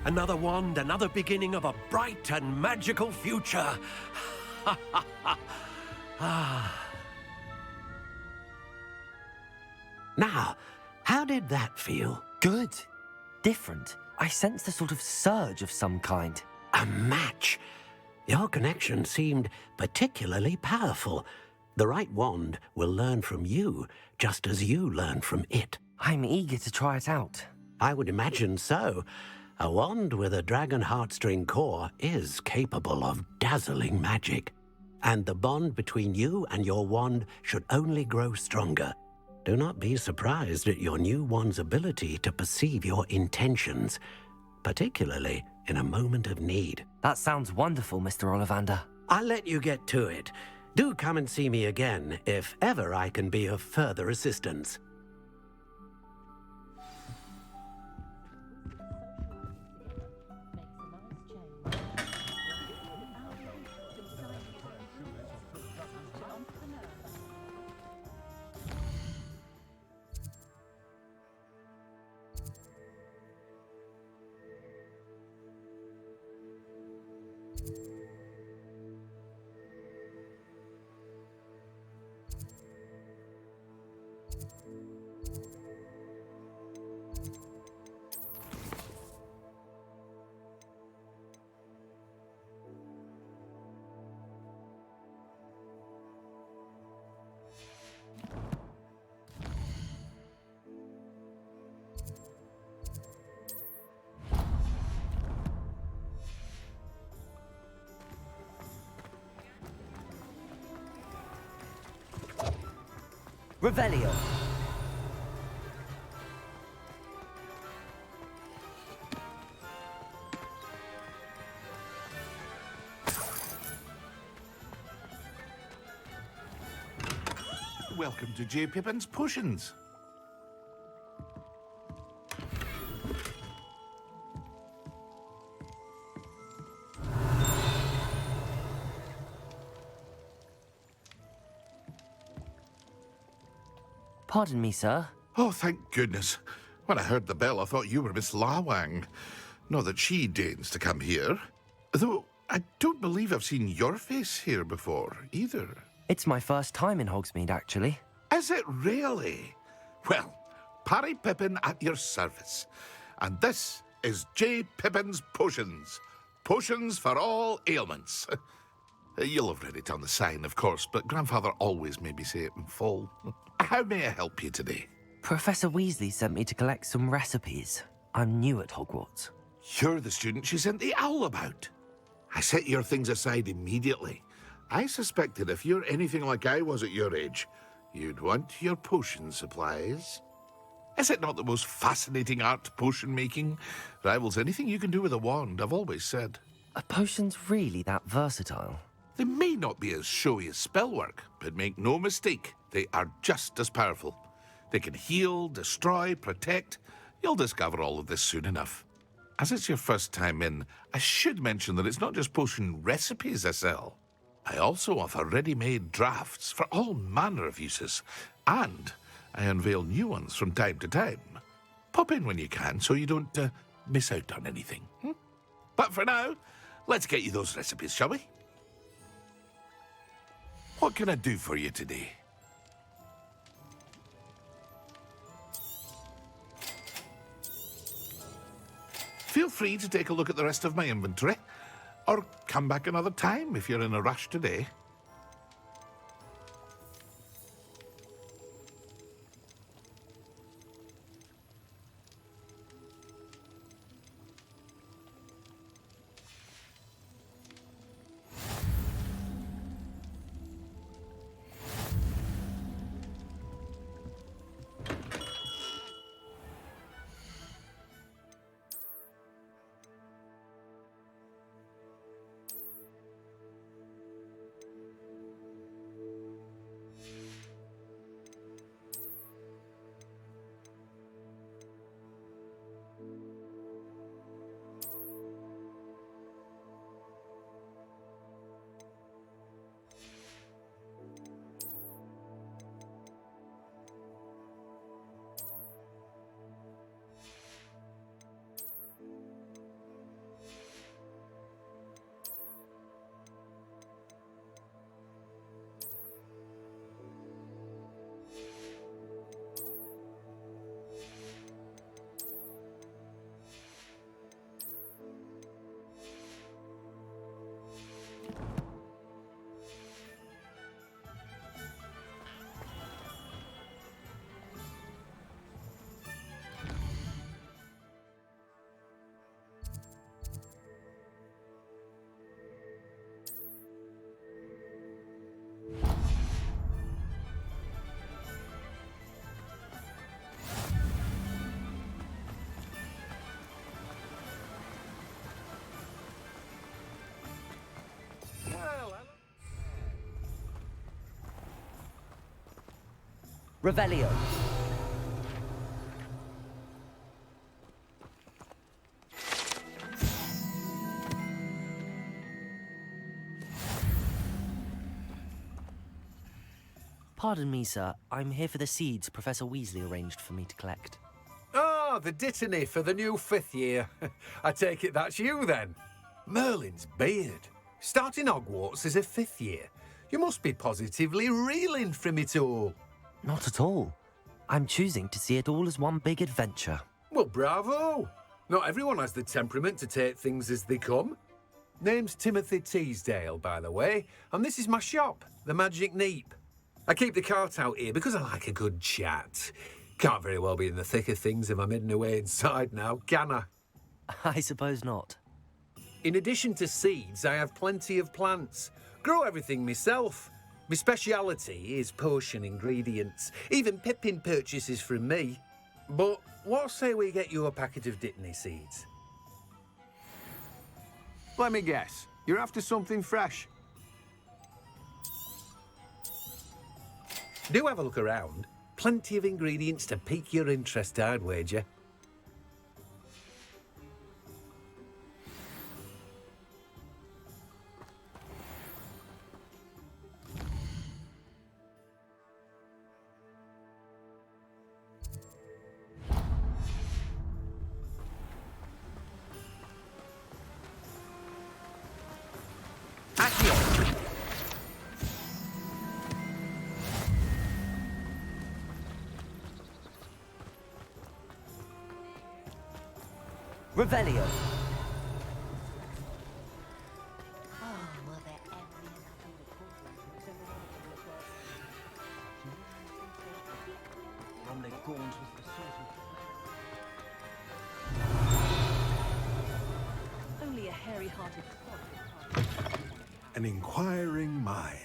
Speaker 7: Another wand, another beginning of a bright and magical future. Now, how did that feel?
Speaker 2: Good. Different. I sensed a sort of surge of some kind.
Speaker 7: A match? Your connection seemed particularly powerful. The right wand will learn from you, just as you learn from it.
Speaker 2: I'm eager to try it out.
Speaker 7: I would imagine so. A wand with a dragon heartstring core is capable of dazzling magic. And the bond between you and your wand should only grow stronger. Do not be surprised at your new wand's ability to perceive your intentions, particularly in a moment of need.
Speaker 2: That sounds wonderful, Mr. Ollivander.
Speaker 7: I'll let you get to it. Do come and see me again if ever I can be of further assistance.
Speaker 2: Revelio.
Speaker 18: Welcome to J. Pippin's Potions.
Speaker 2: Pardon me, sir.
Speaker 18: Oh, thank goodness. When I heard the bell, I thought you were Miss Lawang. Not that she deigns to come here. Though, I don't believe I've seen your face here before, either.
Speaker 2: It's my first time in Hogsmeade, actually.
Speaker 18: Is it really? Well, Parry Pippin at your service. And this is J. Pippin's Potions. Potions for all ailments. You'll have read it on the sign, of course, but Grandfather always made me say it in full. How may I help you today?
Speaker 2: Professor Weasley sent me to collect some recipes. I'm new at Hogwarts.
Speaker 18: You're the student she sent the owl about. I set your things aside immediately. I suspected if you're anything like I was at your age, you'd want your potion supplies. Is it not the most fascinating art, potion making? Rivals anything you can do with a wand, I've always said.
Speaker 2: Are potions really that versatile?
Speaker 18: They may not be as showy as spellwork, but make no mistake, they are just as powerful. They can heal, destroy, protect. You'll discover all of this soon enough. As it's your first time in, I should mention that it's not just potion recipes I sell. I also offer ready-made drafts for all manner of uses, and I unveil new ones from time to time. Pop in when you can so you don't miss out on anything. But for now, let's get you those recipes, shall we? What can I do for you today? Feel free to take a look at the rest of my inventory, or come back another time if you're in a rush today.
Speaker 2: Revelio. Pardon me, sir. I'm here for the seeds Professor Weasley arranged for me to collect.
Speaker 8: Ah, the dittany for the new 5th year. I take it that's you, then. Merlin's beard. Starting Hogwarts as a 5th year. You must be positively reeling from it all.
Speaker 2: Not at all. I'm choosing to see it all as one big adventure.
Speaker 8: Well, bravo. Not everyone has the temperament to take things as they come. Name's Timothy Teasdale, by the way, and this is my shop, the Magic Neep. I keep the cart out here because I like a good chat. Can't very well be in the thick of things if I'm hidden away inside now, can I?
Speaker 2: I suppose not.
Speaker 8: In addition to seeds, I have plenty of plants. Grow everything myself. My speciality is potion ingredients. Even Pippin purchases from me. But what say we get you a packet of dittany seeds?
Speaker 11: Let me guess. You're after something fresh.
Speaker 8: Do have a look around. Plenty of ingredients to pique your interest, I'd wager.
Speaker 2: Revelio.
Speaker 23: Only a hairy-hearted
Speaker 24: An inquiring mind.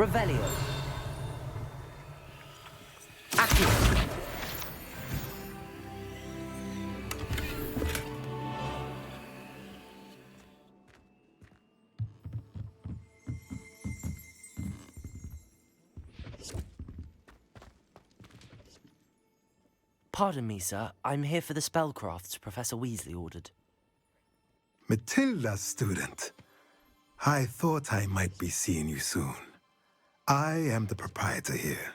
Speaker 2: Revelio. Accio. Pardon me, sir. I'm here for the spellcrafts Professor Weasley ordered.
Speaker 24: Matilda, student. I thought I might be seeing you soon. I am the proprietor here,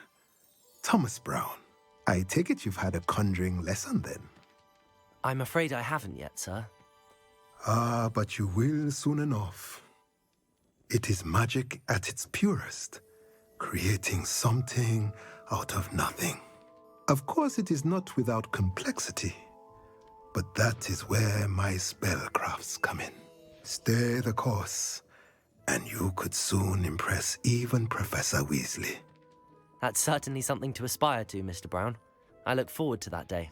Speaker 24: Thomas Brown. I take it you've had a conjuring lesson then?
Speaker 2: I'm afraid I haven't yet, sir.
Speaker 24: Ah, but you will soon enough. It is magic at its purest, creating something out of nothing. Of course, it is not without complexity, but that is where my spellcrafts come in. Stay the course, and you could soon impress even Professor Weasley.
Speaker 2: That's certainly something to aspire to, Mr. Brown. I look forward to that day.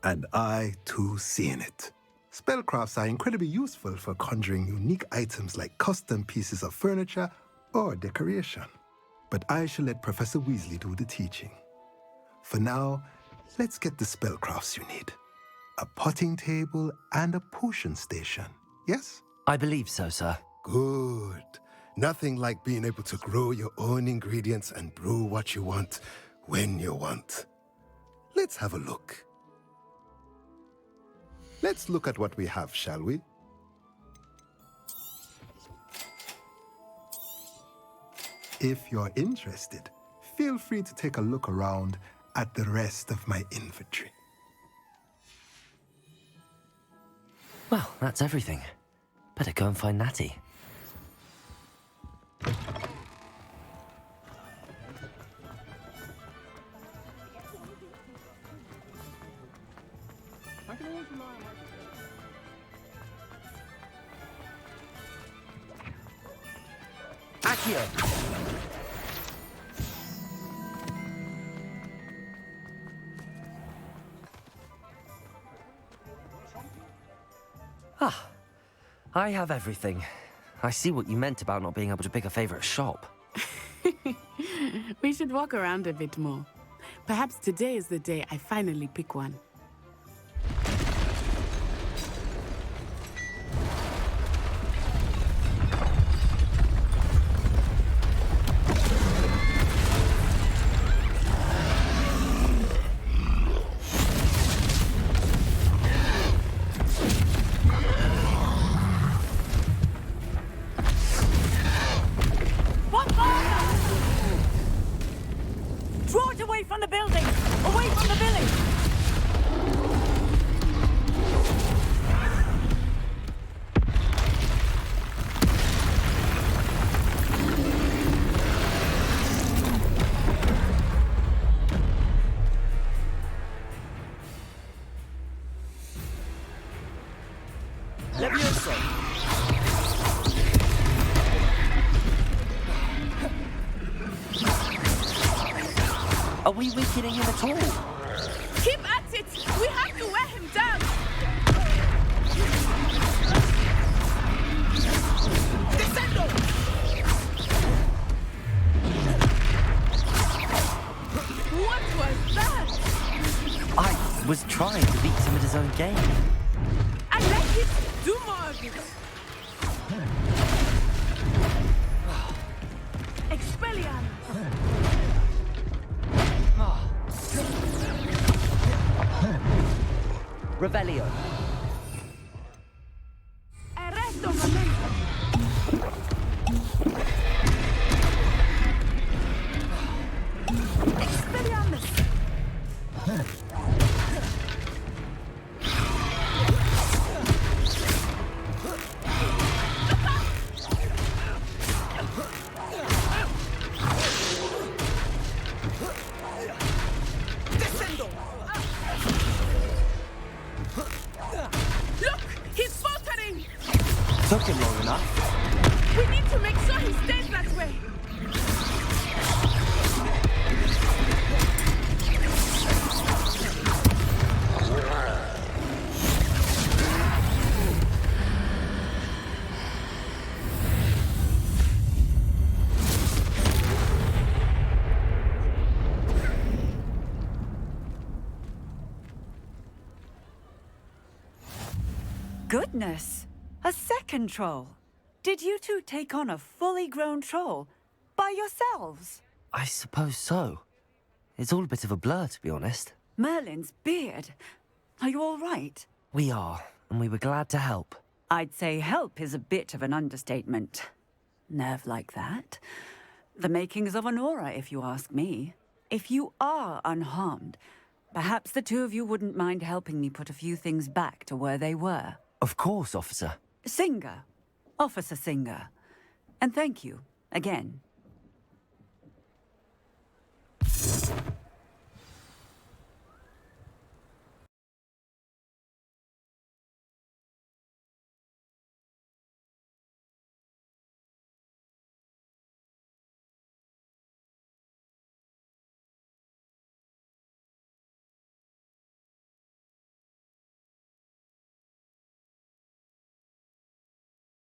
Speaker 24: And I, too, seeing it. Spellcrafts are incredibly useful for conjuring unique items like custom pieces of furniture or decoration. But I shall let Professor Weasley do the teaching. For now, let's get the spellcrafts you need. A potting table and a potion station, yes?
Speaker 2: I believe so, sir.
Speaker 24: Good. Nothing like being able to grow your own ingredients and brew what you want when you want. Let's have a look. Let's look at what we have, shall we? If you're interested, feel free to take a look around at the rest of my inventory.
Speaker 2: Well, that's everything. Better go and find Natty. Accio! Ah, I have everything. I see what you meant about not being able to pick a favorite shop.
Speaker 16: We should walk around a bit more. Perhaps today is the day I finally pick one.
Speaker 3: Draw it away from the building! Away from the village!
Speaker 2: Levioso! Are we weakening him at all?
Speaker 3: Keep at it! We have to wear him down! Descendo! What was that?
Speaker 2: I was trying to beat him at his own game.
Speaker 3: I like it! Do more of it! Expelliarmus!
Speaker 2: Revelio.
Speaker 3: Arresto momento! Expelliarmus! Look! He's faltering!
Speaker 2: Took him long enough.
Speaker 3: We need to make sure he stays that way! Goodness! A second troll! Did you two take on a fully grown troll? By yourselves?
Speaker 2: I suppose so. It's all a bit of a blur, to be honest.
Speaker 3: Merlin's beard. Are you all right?
Speaker 2: We are, and we were glad to help.
Speaker 3: I'd say help is a bit of an understatement. Nerve like that. The makings of an aura, if you ask me. If you are unharmed, perhaps the two of you wouldn't mind helping me put a few things back to where they were.
Speaker 2: Of course, officer.
Speaker 3: Singer. Officer Singer. And thank you, again.